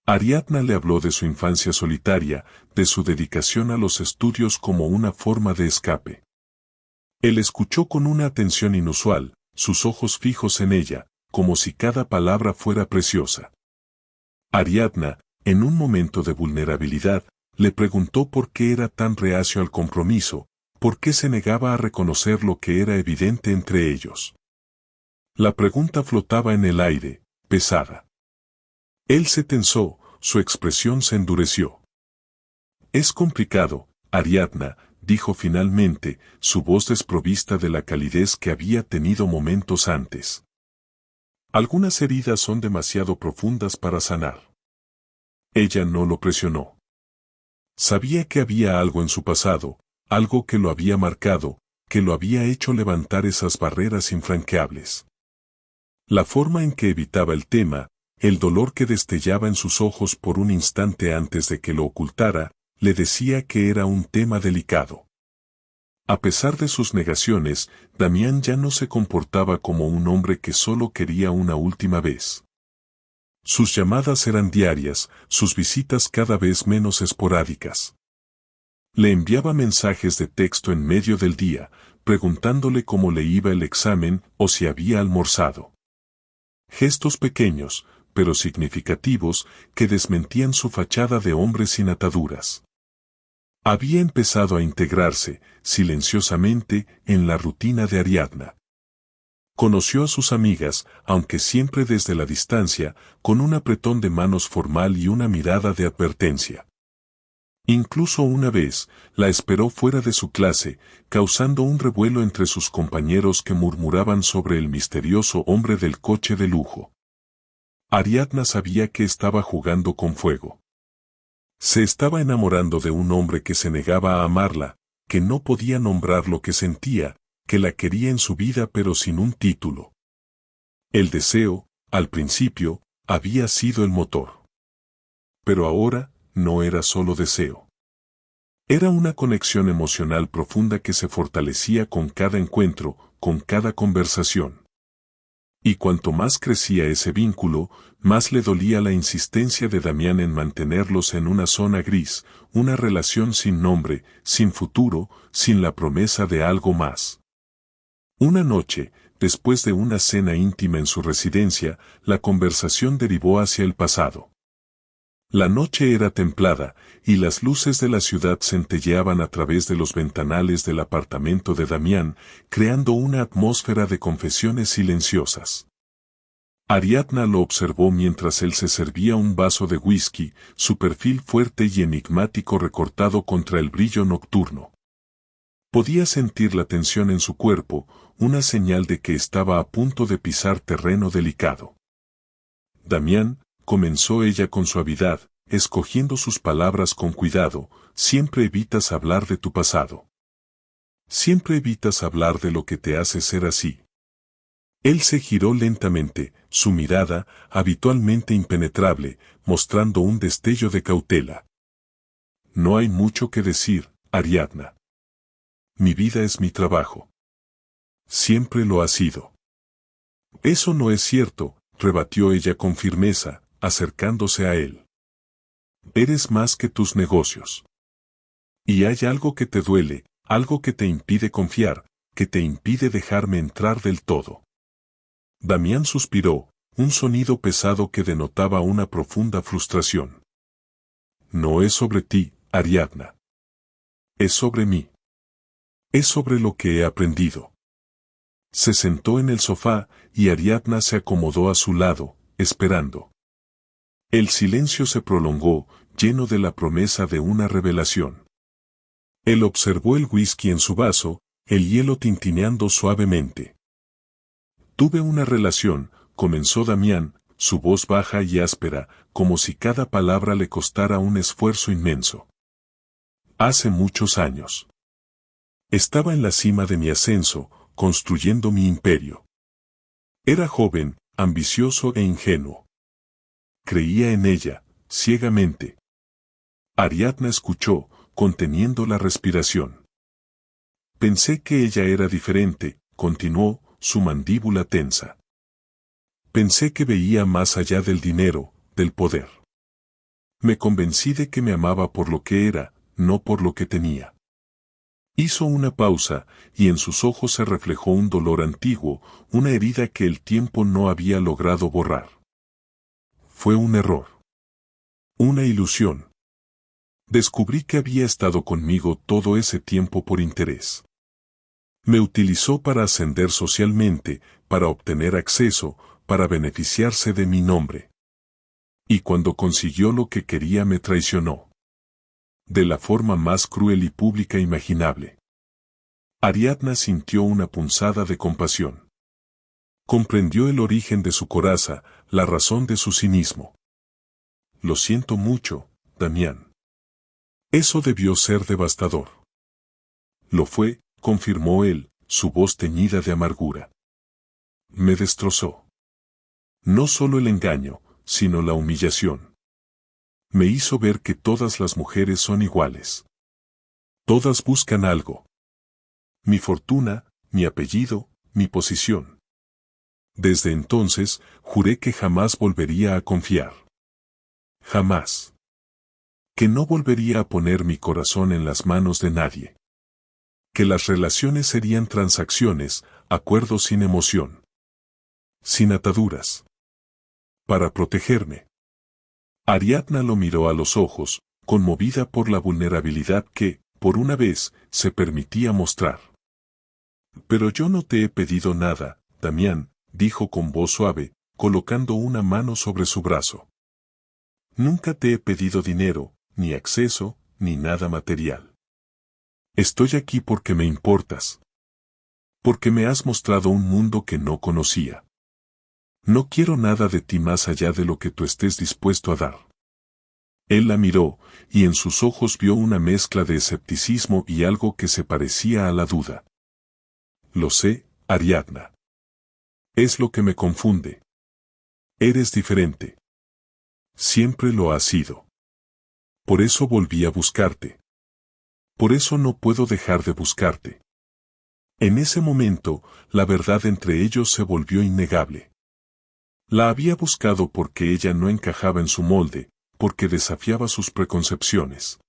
Ariadna le habló de su infancia solitaria, de su dedicación a los estudios como una forma de escape. Él escuchó con una atención inusual, sus ojos fijos en ella, como si cada palabra fuera preciosa. Ariadna, en un momento de vulnerabilidad, le preguntó por qué era tan reacio al compromiso, por qué se negaba a reconocer lo que era evidente entre ellos. La pregunta flotaba en el aire, pesada. Él se tensó, su expresión se endureció. Es complicado, Ariadna, dijo finalmente, su voz desprovista de la calidez que había tenido momentos antes. Algunas heridas son demasiado profundas para sanar. Ella no lo presionó. Sabía que había algo en su pasado, algo que lo había marcado, que lo había hecho levantar esas barreras infranqueables. La forma en que evitaba el tema, el dolor que destellaba en sus ojos por un instante antes de que lo ocultara, le decía que era un tema delicado. A pesar de sus negaciones, Damián ya no se comportaba como un hombre que solo quería una última vez. Sus llamadas eran diarias, sus visitas cada vez menos esporádicas. Le enviaba mensajes de texto en medio del día, preguntándole cómo le iba el examen o si había almorzado. Gestos pequeños, pero significativos, que desmentían su fachada de hombre sin ataduras. Había empezado a integrarse, silenciosamente, en la rutina de Ariadna. Conoció a sus amigas, aunque siempre desde la distancia, con un apretón de manos formal y una mirada de advertencia. Incluso una vez, la esperó fuera de su clase, causando un revuelo entre sus compañeros que murmuraban sobre el misterioso hombre del coche de lujo. Ariadna sabía que estaba jugando con fuego. Se estaba enamorando de un hombre que se negaba a amarla, que no podía nombrar lo que sentía, que la quería en su vida pero sin un título. El deseo, al principio, había sido el motor. Pero ahora, no era solo deseo. Era una conexión emocional profunda que se fortalecía con cada encuentro, con cada conversación. Y cuanto más crecía ese vínculo, más le dolía la insistencia de Damián en mantenerlos en una zona gris, una relación sin nombre, sin futuro, sin la promesa de algo más. Una noche, después de una cena íntima en su residencia, la conversación derivó hacia el pasado. La noche era templada, y las luces de la ciudad centelleaban a través de los ventanales del apartamento de Damián, creando una atmósfera de confesiones silenciosas. Ariadna lo observó mientras él se servía un vaso de whisky, su perfil fuerte y enigmático recortado contra el brillo nocturno. Podía sentir la tensión en su cuerpo, una señal de que estaba a punto de pisar terreno delicado. Damián, comenzó ella con suavidad, escogiendo sus palabras con cuidado, siempre evitas hablar de tu pasado. Siempre evitas hablar de lo que te hace ser así. Él se giró lentamente, su mirada, habitualmente impenetrable, mostrando un destello de cautela. No hay mucho que decir, Ariadna. Mi vida es mi trabajo. Siempre lo ha sido. Eso no es cierto, rebatió ella con firmeza, acercándose a él. Eres más que tus negocios. Y hay algo que te duele, algo que te impide confiar, que te impide dejarme entrar del todo. Damián suspiró, un sonido pesado que denotaba una profunda frustración. No es sobre ti, Ariadna. Es sobre mí. Es sobre lo que he aprendido. Se sentó en el sofá, y Ariadna se acomodó a su lado, esperando. El silencio se prolongó, lleno de la promesa de una revelación. Él observó el whisky en su vaso, el hielo tintineando suavemente. Tuve una relación, comenzó Damián, su voz baja y áspera, como si cada palabra le costara un esfuerzo inmenso. Hace muchos años. Estaba en la cima de mi ascenso, construyendo mi imperio. Era joven, ambicioso e ingenuo. Creía en ella, ciegamente. Ariadna escuchó, conteniendo la respiración. Pensé que ella era diferente, continuó, su mandíbula tensa. Pensé que veía más allá del dinero, del poder. Me convencí de que me amaba por lo que era, no por lo que tenía. Hizo una pausa, y en sus ojos se reflejó un dolor antiguo, una herida que el tiempo no había logrado borrar. Fue un error. Una ilusión. Descubrí que había estado conmigo todo ese tiempo por interés. Me utilizó para ascender socialmente, para obtener acceso, para beneficiarse de mi nombre. Y cuando consiguió lo que quería me traicionó. De la forma más cruel y pública imaginable. Ariadna sintió una punzada de compasión. Comprendió el origen de su coraza, la razón de su cinismo. Lo siento mucho, Damián. Eso debió ser devastador. Lo fue, confirmó él, su voz teñida de amargura. Me destrozó. No solo el engaño, sino la humillación. Me hizo ver que todas las mujeres son iguales. Todas buscan algo. Mi fortuna, mi apellido, mi posición. Desde entonces, juré que jamás volvería a confiar. Jamás. Que no volvería a poner mi corazón en las manos de nadie. Que las relaciones serían transacciones, acuerdos sin emoción. Sin ataduras. Para protegerme. Ariadna lo miró a los ojos, conmovida por la vulnerabilidad que, por una vez, se permitía mostrar. Pero yo no te he pedido nada, Damián, dijo con voz suave, colocando una mano sobre su brazo. Nunca te he pedido dinero, ni acceso, ni nada material. Estoy aquí porque me importas. Porque me has mostrado un mundo que no conocía. No quiero nada de ti más allá de lo que tú estés dispuesto a dar. Él la miró, y en sus ojos vio una mezcla de escepticismo y algo que se parecía a la duda. Lo sé, Ariadna. Es lo que me confunde. Eres diferente. Siempre lo has sido. Por eso volví a buscarte. Por eso no puedo dejar de buscarte. En ese momento, la verdad entre ellos se volvió innegable. La había buscado porque ella no encajaba en su molde, porque desafiaba sus preconcepciones.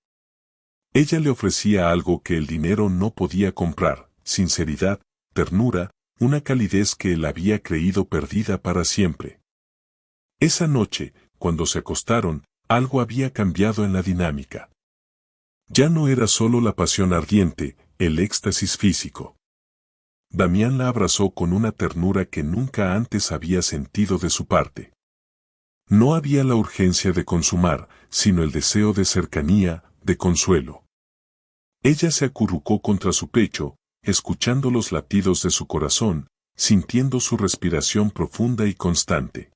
Ella le ofrecía algo que el dinero no podía comprar: sinceridad, ternura, una calidez que él había creído perdida para siempre. Esa noche, cuando se acostaron, algo había cambiado en la dinámica. Ya no era solo la pasión ardiente, el éxtasis físico. Damián la abrazó con una ternura que nunca antes había sentido de su parte. No había la urgencia de consumar, sino el deseo de cercanía, de consuelo. Ella se acurrucó contra su pecho, escuchando los latidos de su corazón, sintiendo su respiración profunda y constante.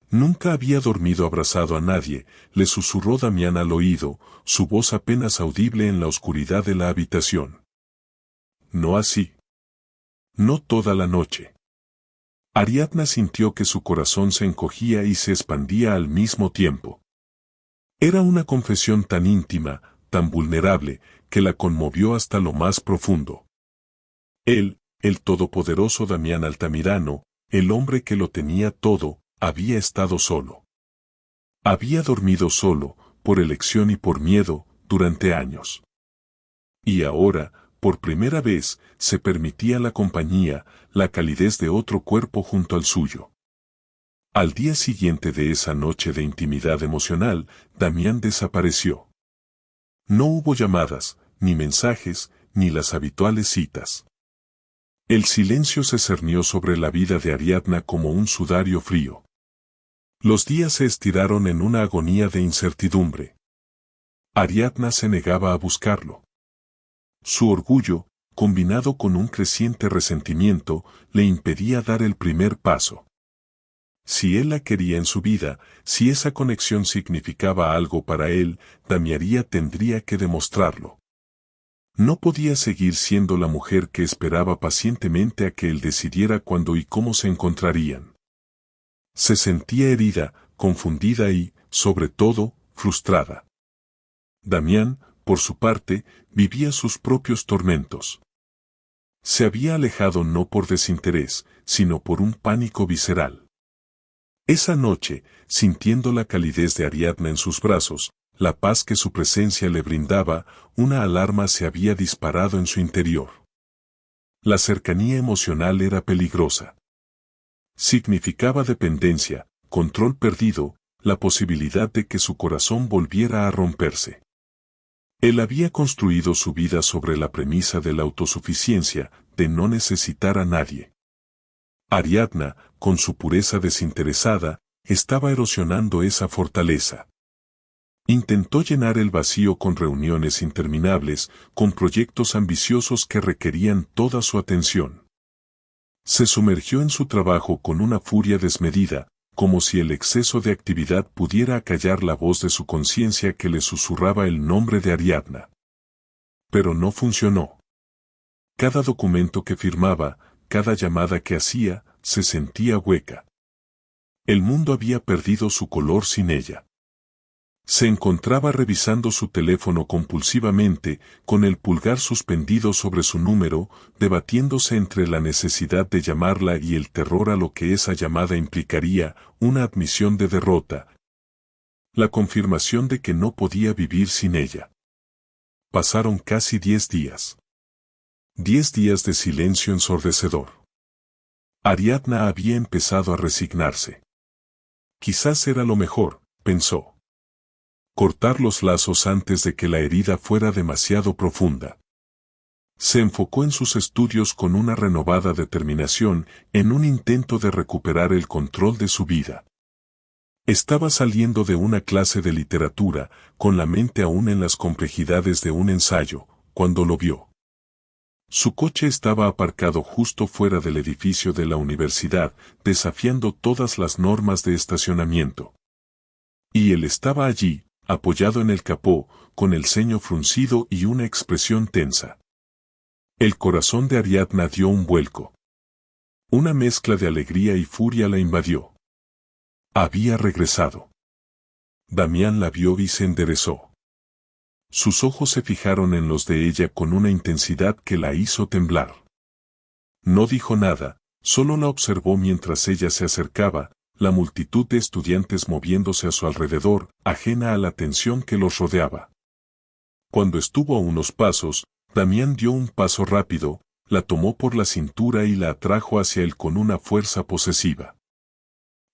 Nunca había dormido abrazado a nadie, le susurró Damián al oído, su voz apenas audible en la oscuridad de la habitación. No así. No toda la noche. Ariadna sintió que su corazón se encogía y se expandía al mismo tiempo. Era una confesión tan íntima, tan vulnerable, que la conmovió hasta lo más profundo. Él, el todopoderoso Damián Altamirano, el hombre que lo tenía todo, había estado solo. Había dormido solo, por elección y por miedo, durante años. Y ahora, por primera vez, se permitía la compañía, la calidez de otro cuerpo junto al suyo. Al día siguiente de esa noche de intimidad emocional, Damián desapareció. No hubo llamadas, ni mensajes, ni las habituales citas. El silencio se cernió sobre la vida de Ariadna como un sudario frío. Los días se estiraron en una agonía de incertidumbre. Ariadna se negaba a buscarlo. Su orgullo, combinado con un creciente resentimiento, le impedía dar el primer paso. Si él la quería en su vida, si esa conexión significaba algo para él, Damián tendría que demostrarlo. No podía seguir siendo la mujer que esperaba pacientemente a que él decidiera cuándo y cómo se encontrarían. Se sentía herida, confundida y, sobre todo, frustrada. Damián, por su parte, vivía sus propios tormentos. Se había alejado no por desinterés, sino por un pánico visceral. Esa noche, sintiendo la calidez de Ariadna en sus brazos, la paz que su presencia le brindaba, una alarma se había disparado en su interior. La cercanía emocional era peligrosa. Significaba dependencia, control perdido, la posibilidad de que su corazón volviera a romperse. Él había construido su vida sobre la premisa de la autosuficiencia, de no necesitar a nadie. Ariadna, con su pureza desinteresada, estaba erosionando esa fortaleza. Intentó llenar el vacío con reuniones interminables, con proyectos ambiciosos que requerían toda su atención. Se sumergió en su trabajo con una furia desmedida, como si el exceso de actividad pudiera acallar la voz de su conciencia que le susurraba el nombre de Ariadna. Pero no funcionó. Cada documento que firmaba, cada llamada que hacía, se sentía hueca. El mundo había perdido su color sin ella. Se encontraba revisando su teléfono compulsivamente, con el pulgar suspendido sobre su número, debatiéndose entre la necesidad de llamarla y el terror a lo que esa llamada implicaría, una admisión de derrota. La confirmación de que no podía vivir sin ella. Pasaron casi 10 días. 10 días de silencio ensordecedor. Ariadna había empezado a resignarse. Quizás era lo mejor, pensó. Cortar los lazos antes de que la herida fuera demasiado profunda. Se enfocó en sus estudios con una renovada determinación, en un intento de recuperar el control de su vida. Estaba saliendo de una clase de literatura, con la mente aún en las complejidades de un ensayo, cuando lo vio. Su coche estaba aparcado justo fuera del edificio de la universidad, desafiando todas las normas de estacionamiento. Y él estaba allí, apoyado en el capó, con el ceño fruncido y una expresión tensa. El corazón de Ariadna dio un vuelco. Una mezcla de alegría y furia la invadió. Había regresado. Damián la vio y se enderezó. Sus ojos se fijaron en los de ella con una intensidad que la hizo temblar. No dijo nada, solo la observó mientras ella se acercaba, la multitud de estudiantes moviéndose a su alrededor, ajena a la tensión que los rodeaba. Cuando estuvo a unos pasos, Damián dio un paso rápido, la tomó por la cintura y la atrajo hacia él con una fuerza posesiva.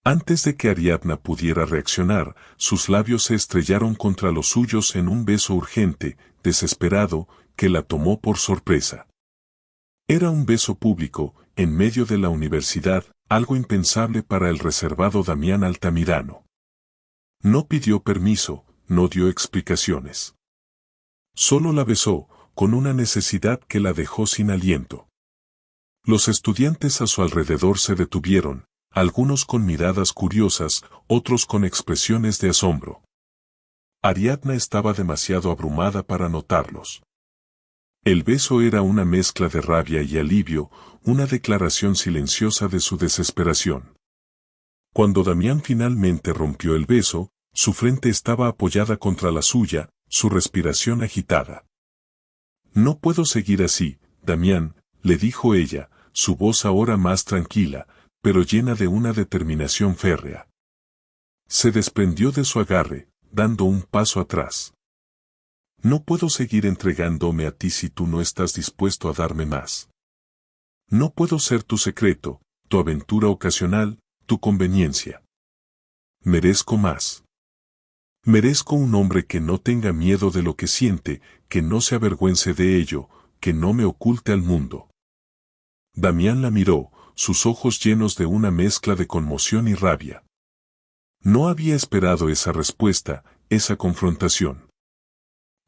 Antes de que Ariadna pudiera reaccionar, sus labios se estrellaron contra los suyos en un beso urgente, desesperado, que la tomó por sorpresa. Era un beso público, en medio de la universidad, algo impensable para el reservado Damián Altamirano. No pidió permiso, no dio explicaciones. Solo la besó, con una necesidad que la dejó sin aliento. Los estudiantes a su alrededor se detuvieron, algunos con miradas curiosas, otros con expresiones de asombro. Ariadna estaba demasiado abrumada para notarlos. El beso era una mezcla de rabia y alivio, una declaración silenciosa de su desesperación. Cuando Damián finalmente rompió el beso, su frente estaba apoyada contra la suya, su respiración agitada. «No puedo seguir así, Damián», le dijo ella, su voz ahora más tranquila, pero llena de una determinación férrea. Se desprendió de su agarre, dando un paso atrás. «No puedo seguir entregándome a ti si tú no estás dispuesto a darme más. No puedo ser tu secreto, tu aventura ocasional, tu conveniencia. Merezco más. Merezco un hombre que no tenga miedo de lo que siente, que no se avergüence de ello, que no me oculte al mundo». Damián la miró, sus ojos llenos de una mezcla de conmoción y rabia. No había esperado esa respuesta, esa confrontación.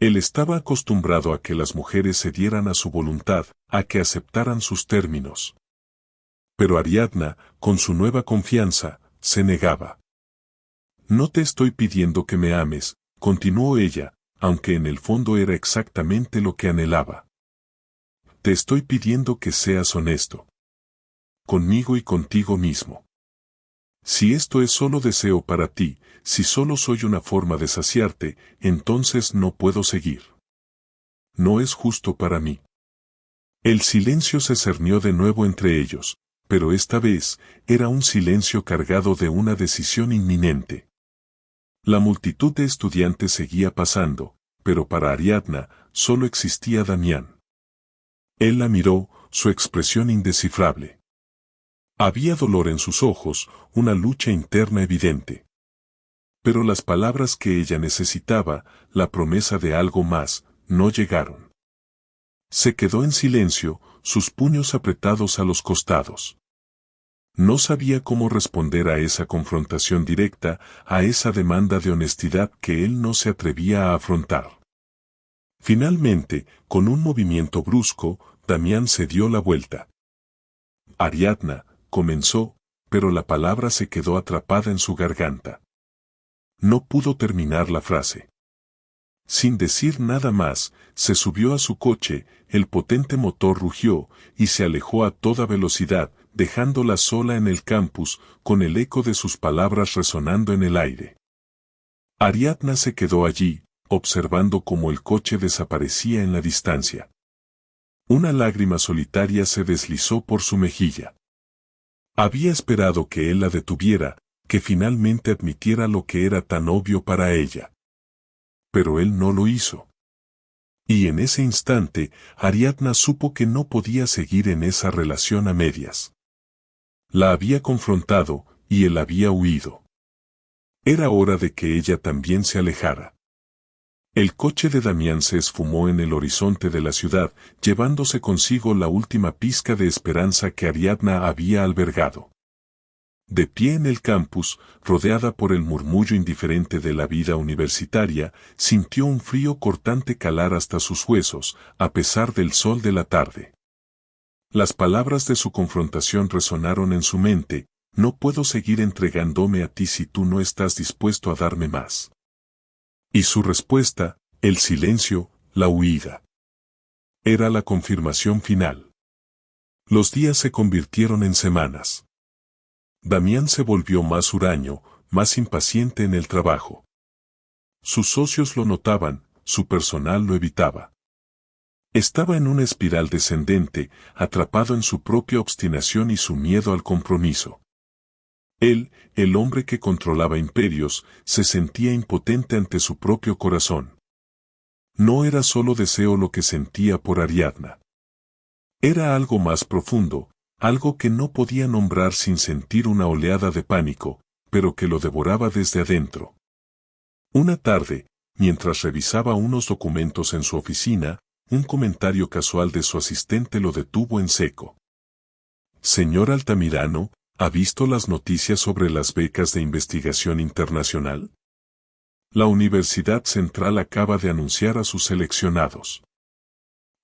Él estaba acostumbrado a que las mujeres cedieran a su voluntad, a que aceptaran sus términos. Pero Ariadna, con su nueva confianza, se negaba. «No te estoy pidiendo que me ames», continuó ella, aunque en el fondo era exactamente lo que anhelaba. «Te estoy pidiendo que seas honesto. Conmigo y contigo mismo. Si esto es solo deseo para ti, si solo soy una forma de saciarte, entonces no puedo seguir. No es justo para mí». El silencio se cernió de nuevo entre ellos, pero esta vez era un silencio cargado de una decisión inminente. La multitud de estudiantes seguía pasando, pero para Ariadna solo existía Damián. Él la miró, su expresión indescifrable. Había dolor en sus ojos, una lucha interna evidente. Pero las palabras que ella necesitaba, la promesa de algo más, no llegaron. Se quedó en silencio, sus puños apretados a los costados. No sabía cómo responder a esa confrontación directa, a esa demanda de honestidad que él no se atrevía a afrontar. Finalmente, con un movimiento brusco, Damián se dio la vuelta. «Ariadna», comenzó, pero la palabra se quedó atrapada en su garganta. No pudo terminar la frase. Sin decir nada más, se subió a su coche, el potente motor rugió, y se alejó a toda velocidad, dejándola sola en el campus, con el eco de sus palabras resonando en el aire. Ariadna se quedó allí, observando cómo el coche desaparecía en la distancia. Una lágrima solitaria se deslizó por su mejilla. Había esperado que él la detuviera, que finalmente admitiera lo que era tan obvio para ella. Pero él no lo hizo. Y en ese instante, Ariadna supo que no podía seguir en esa relación a medias. La había confrontado, y él había huido. Era hora de que ella también se alejara. El coche de Damián se esfumó en el horizonte de la ciudad, llevándose consigo la última pizca de esperanza que Ariadna había albergado. De pie en el campus, rodeada por el murmullo indiferente de la vida universitaria, sintió un frío cortante calar hasta sus huesos, a pesar del sol de la tarde. Las palabras de su confrontación resonaron en su mente: «No puedo seguir entregándome a ti si tú no estás dispuesto a darme más». Y su respuesta, el silencio, la huida. Era la confirmación final. Los días se convirtieron en semanas. Damián se volvió más huraño, más impaciente en el trabajo. Sus socios lo notaban, su personal lo evitaba. Estaba en una espiral descendente, atrapado en su propia obstinación y su miedo al compromiso. Él, el hombre que controlaba imperios, se sentía impotente ante su propio corazón. No era solo deseo lo que sentía por Ariadna. Era algo más profundo, algo que no podía nombrar sin sentir una oleada de pánico, pero que lo devoraba desde adentro. Una tarde, mientras revisaba unos documentos en su oficina, un comentario casual de su asistente lo detuvo en seco. Señor Altamirano, ¿ha visto las noticias sobre las becas de investigación internacional? La Universidad Central acaba de anunciar a sus seleccionados.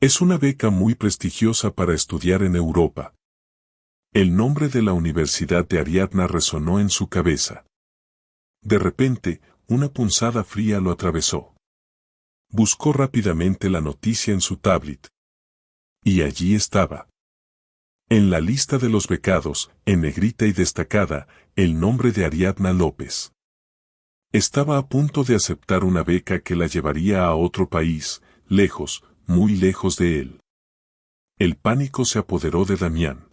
Es una beca muy prestigiosa para estudiar en Europa. El nombre de la Universidad de Ariadna resonó en su cabeza. De repente, una punzada fría lo atravesó. Buscó rápidamente la noticia en su tablet. Y allí estaba. En la lista de los becados, en negrita y destacada, el nombre de Ariadna López. Estaba a punto de aceptar una beca que la llevaría a otro país, lejos, muy lejos de él. El pánico se apoderó de Damián.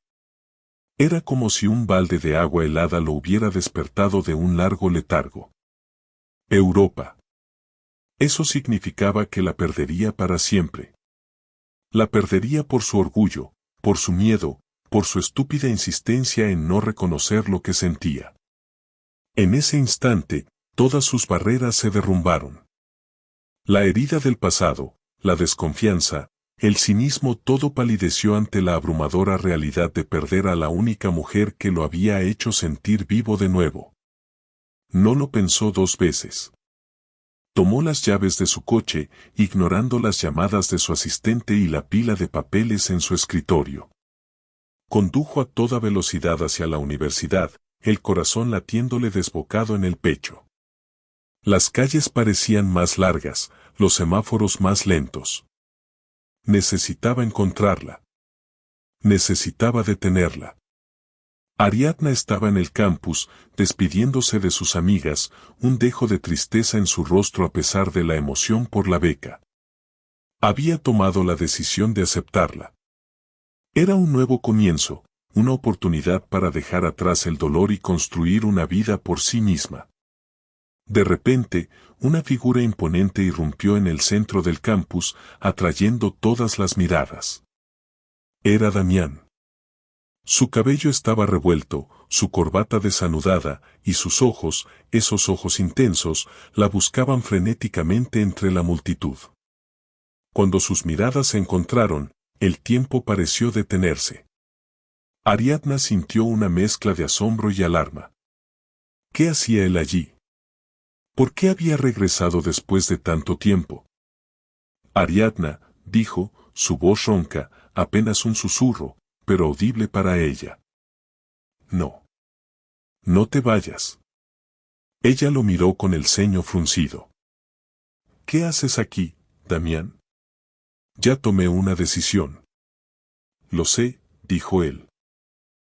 Era como si un balde de agua helada lo hubiera despertado de un largo letargo. Europa. Eso significaba que la perdería para siempre. La perdería por su orgullo, por su miedo, por su estúpida insistencia en no reconocer lo que sentía. En ese instante, todas sus barreras se derrumbaron. La herida del pasado, la desconfianza, el cinismo, todo palideció ante la abrumadora realidad de perder a la única mujer que lo había hecho sentir vivo de nuevo. No lo pensó dos veces. Tomó las llaves de su coche, ignorando las llamadas de su asistente y la pila de papeles en su escritorio. Condujo a toda velocidad hacia la universidad, el corazón latiéndole desbocado en el pecho. Las calles parecían más largas, los semáforos más lentos. Necesitaba encontrarla. Necesitaba detenerla. Ariadna estaba en el campus, despidiéndose de sus amigas, un dejo de tristeza en su rostro a pesar de la emoción por la beca. Había tomado la decisión de aceptarla. Era un nuevo comienzo, una oportunidad para dejar atrás el dolor y construir una vida por sí misma. De repente, una figura imponente irrumpió en el centro del campus, atrayendo todas las miradas. Era Damián. Su cabello estaba revuelto, su corbata desanudada, y sus ojos, esos ojos intensos, la buscaban frenéticamente entre la multitud. Cuando sus miradas se encontraron, el tiempo pareció detenerse. Ariadna sintió una mezcla de asombro y alarma. ¿Qué hacía él allí? ¿Por qué había regresado después de tanto tiempo? Ariadna, dijo, su voz ronca, apenas un susurro, pero audible para ella. No. No te vayas. Ella lo miró con el ceño fruncido. ¿Qué haces aquí, Damián? Ya tomé una decisión. Lo sé, dijo él.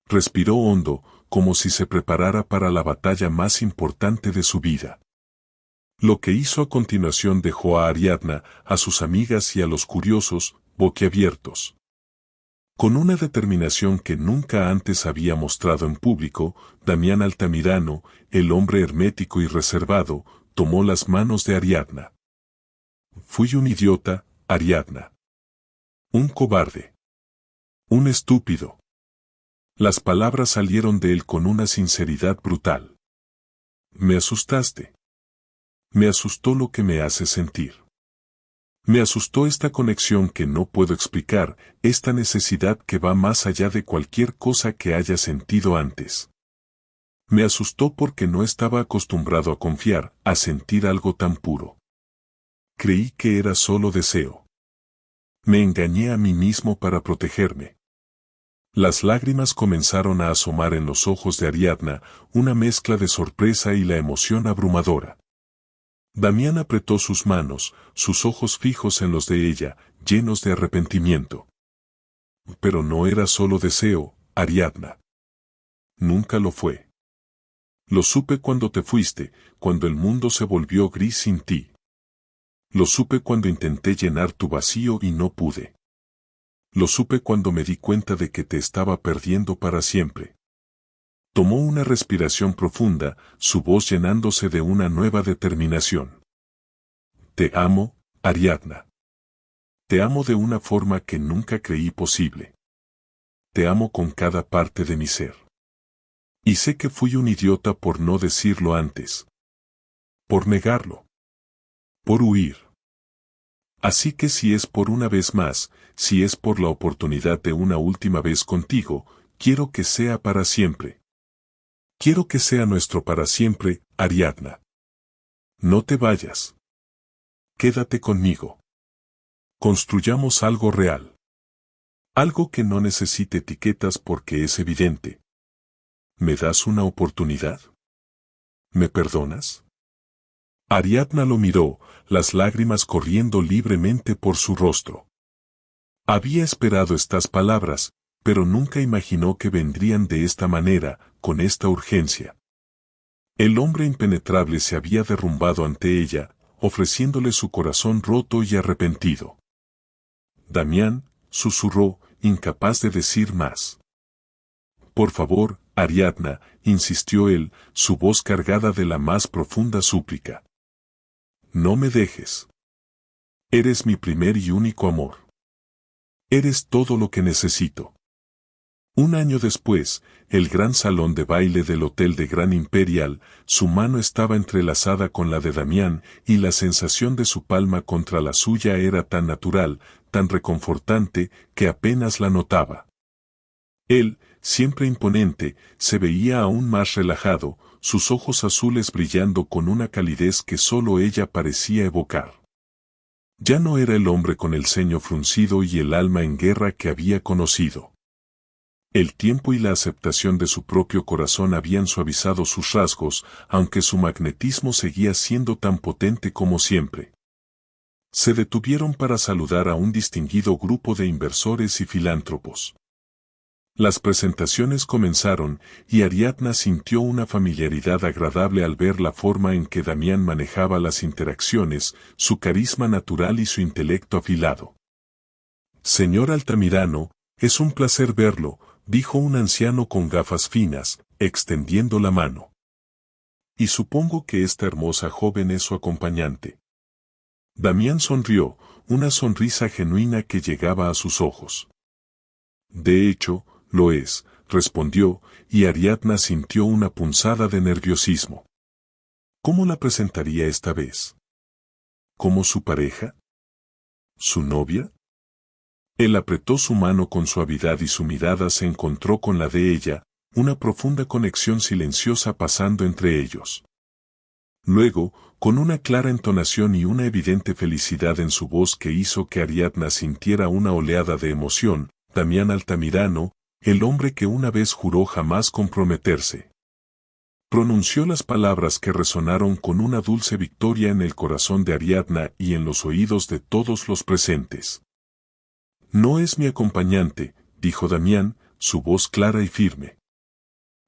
Respiró hondo, como si se preparara para la batalla más importante de su vida. Lo que hizo a continuación dejó a Ariadna, a sus amigas y a los curiosos, boquiabiertos. Con una determinación que nunca antes había mostrado en público, Damián Altamirano, el hombre hermético y reservado, tomó las manos de Ariadna. Fui un idiota, Ariadna. Un cobarde. Un estúpido. Las palabras salieron de él con una sinceridad brutal. Me asustaste. Me asustó lo que me hace sentir. Me asustó esta conexión que no puedo explicar, esta necesidad que va más allá de cualquier cosa que haya sentido antes. Me asustó porque no estaba acostumbrado a confiar, a sentir algo tan puro. Creí que era solo deseo. Me engañé a mí mismo para protegerme. Las lágrimas comenzaron a asomar en los ojos de Ariadna, una mezcla de sorpresa y la emoción abrumadora. Damián apretó sus manos, sus ojos fijos en los de ella, llenos de arrepentimiento. Pero no era solo deseo, Ariadna. Nunca lo fue. Lo supe cuando te fuiste, cuando el mundo se volvió gris sin ti. Lo supe cuando intenté llenar tu vacío y no pude. Lo supe cuando me di cuenta de que te estaba perdiendo para siempre. Tomó una respiración profunda, su voz llenándose de una nueva determinación. Te amo, Ariadna. Te amo de una forma que nunca creí posible. Te amo con cada parte de mi ser. Y sé que fui un idiota por no decirlo antes. Por negarlo. Por huir. Así que si es por una vez más, si es por la oportunidad de una última vez contigo, quiero que sea para siempre. Quiero que sea nuestro para siempre, Ariadna. No te vayas. Quédate conmigo. Construyamos algo real. Algo que no necesite etiquetas porque es evidente. ¿Me das una oportunidad? ¿Me perdonas? Ariadna lo miró, las lágrimas corriendo libremente por su rostro. Había esperado estas palabras, pero nunca imaginó que vendrían de esta manera, con esta urgencia. El hombre impenetrable se había derrumbado ante ella, ofreciéndole su corazón roto y arrepentido. Damián, susurró, incapaz de decir más. Por favor, Ariadna, insistió él, su voz cargada de la más profunda súplica. No me dejes. Eres mi primer y único amor. Eres todo lo que necesito. Un año después, el gran salón de baile del Hotel de Gran Imperial, su mano estaba entrelazada con la de Damián, y la sensación de su palma contra la suya era tan natural, tan reconfortante, que apenas la notaba. Él, siempre imponente, se veía aún más relajado, sus ojos azules brillando con una calidez que solo ella parecía evocar. Ya no era el hombre con el ceño fruncido y el alma en guerra que había conocido. El tiempo y la aceptación de su propio corazón habían suavizado sus rasgos, aunque su magnetismo seguía siendo tan potente como siempre. Se detuvieron para saludar a un distinguido grupo de inversores y filántropos. Las presentaciones comenzaron, y Ariadna sintió una familiaridad agradable al ver la forma en que Damián manejaba las interacciones, su carisma natural y su intelecto afilado. Señor Altamirano, es un placer verlo, dijo un anciano con gafas finas, extendiendo la mano. Y supongo que esta hermosa joven es su acompañante. Damián sonrió, una sonrisa genuina que llegaba a sus ojos. De hecho, lo es, respondió, y Ariadna sintió una punzada de nerviosismo. ¿Cómo la presentaría esta vez? ¿Como su pareja? ¿Su novia? Él apretó su mano con suavidad y su mirada se encontró con la de ella, una profunda conexión silenciosa pasando entre ellos. Luego, con una clara entonación y una evidente felicidad en su voz que hizo que Ariadna sintiera una oleada de emoción, Damián Altamirano, el hombre que una vez juró jamás comprometerse. Pronunció las palabras que resonaron con una dulce victoria en el corazón de Ariadna y en los oídos de todos los presentes. No es mi acompañante, dijo Damián, su voz clara y firme.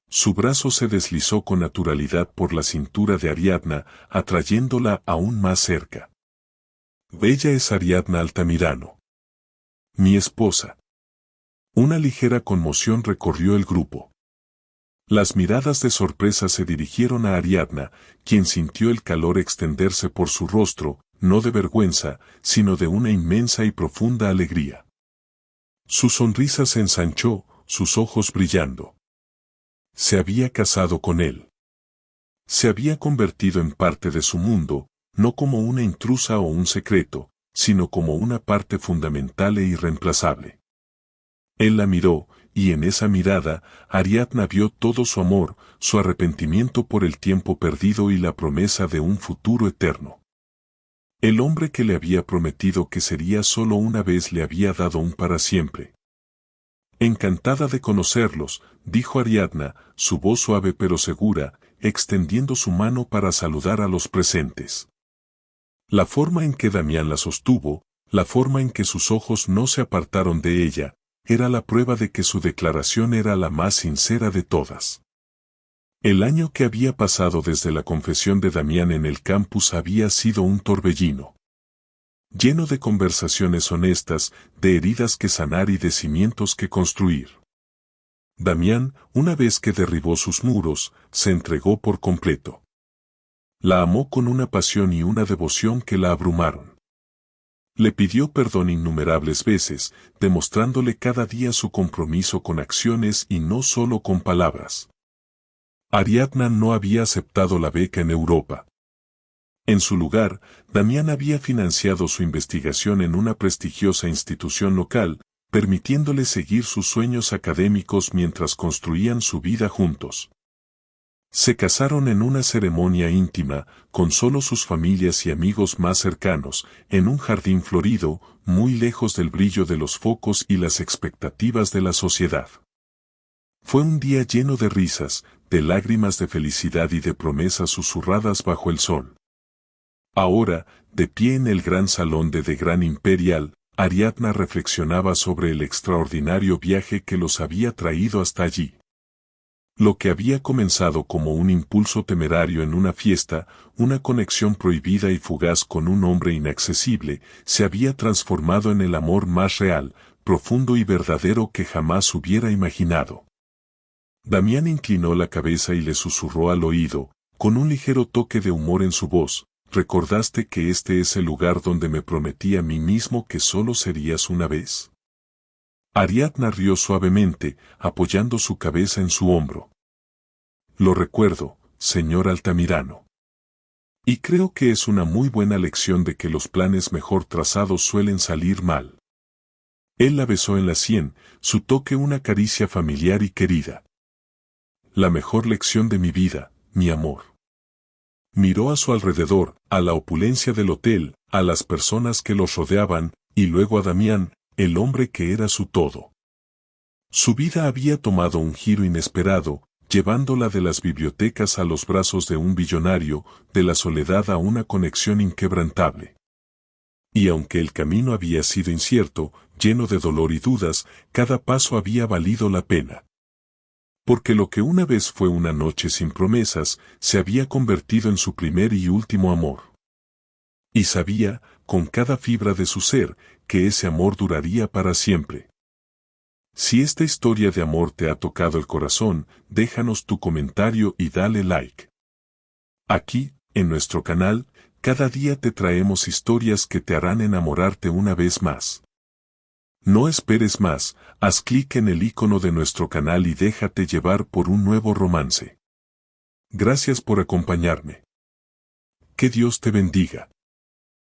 Su brazo se deslizó con naturalidad por la cintura de Ariadna, atrayéndola aún más cerca. Ella es Ariadna Altamirano. Mi esposa. Una ligera conmoción recorrió el grupo. Las miradas de sorpresa se dirigieron a Ariadna, quien sintió el calor extenderse por su rostro, no de vergüenza, sino de una inmensa y profunda alegría. Su sonrisa se ensanchó, sus ojos brillando. Se había casado con él. Se había convertido en parte de su mundo, no como una intrusa o un secreto, sino como una parte fundamental e irreemplazable. Él la miró, y en esa mirada, Ariadna vio todo su amor, su arrepentimiento por el tiempo perdido y la promesa de un futuro eterno. El hombre que le había prometido que sería solo una vez le había dado un para siempre. Encantada de conocerlos, dijo Ariadna, su voz suave pero segura, extendiendo su mano para saludar a los presentes. La forma en que Damián la sostuvo, la forma en que sus ojos no se apartaron de ella, era la prueba de que su declaración era la más sincera de todas. El año que había pasado desde la confesión de Damián en el campus había sido un torbellino. Lleno de conversaciones honestas, de heridas que sanar y de cimientos que construir. Damián, una vez que derribó sus muros, se entregó por completo. La amó con una pasión y una devoción que la abrumaron. Le pidió perdón innumerables veces, demostrándole cada día su compromiso con acciones y no solo con palabras. Ariadna no había aceptado la beca en Europa. En su lugar, Damián había financiado su investigación en una prestigiosa institución local, permitiéndole seguir sus sueños académicos mientras construían su vida juntos. Se casaron en una ceremonia íntima, con solo sus familias y amigos más cercanos, en un jardín florido, muy lejos del brillo de los focos y las expectativas de la sociedad. Fue un día lleno de risas, de lágrimas de felicidad y de promesas susurradas bajo el sol. Ahora, de pie en el gran salón de The Grand Imperial, Ariadna reflexionaba sobre el extraordinario viaje que los había traído hasta allí. Lo que había comenzado como un impulso temerario en una fiesta, una conexión prohibida y fugaz con un hombre inaccesible, se había transformado en el amor más real, profundo y verdadero que jamás hubiera imaginado. Damián inclinó la cabeza y le susurró al oído, con un ligero toque de humor en su voz: ¿recordaste que este es el lugar donde me prometí a mí mismo que solo serías una vez? Ariadna rió suavemente, apoyando su cabeza en su hombro. Lo recuerdo, señor Altamirano. Y creo que es una muy buena lección de que los planes mejor trazados suelen salir mal. Él la besó en la sien, su toque una caricia familiar y querida. La mejor lección de mi vida, mi amor. Miró a su alrededor, a la opulencia del hotel, a las personas que los rodeaban, y luego a Damián, el hombre que era su todo. Su vida había tomado un giro inesperado, llevándola de las bibliotecas a los brazos de un billonario, de la soledad a una conexión inquebrantable. Y aunque el camino había sido incierto, lleno de dolor y dudas, cada paso había valido la pena. Porque lo que una vez fue una noche sin promesas, se había convertido en su primer y último amor. Y sabía, con cada fibra de su ser, que ese amor duraría para siempre. Si esta historia de amor te ha tocado el corazón, déjanos tu comentario y dale like. Aquí, en nuestro canal, cada día te traemos historias que te harán enamorarte una vez más. No esperes más, haz clic en el icono de nuestro canal y déjate llevar por un nuevo romance. Gracias por acompañarme. Que Dios te bendiga.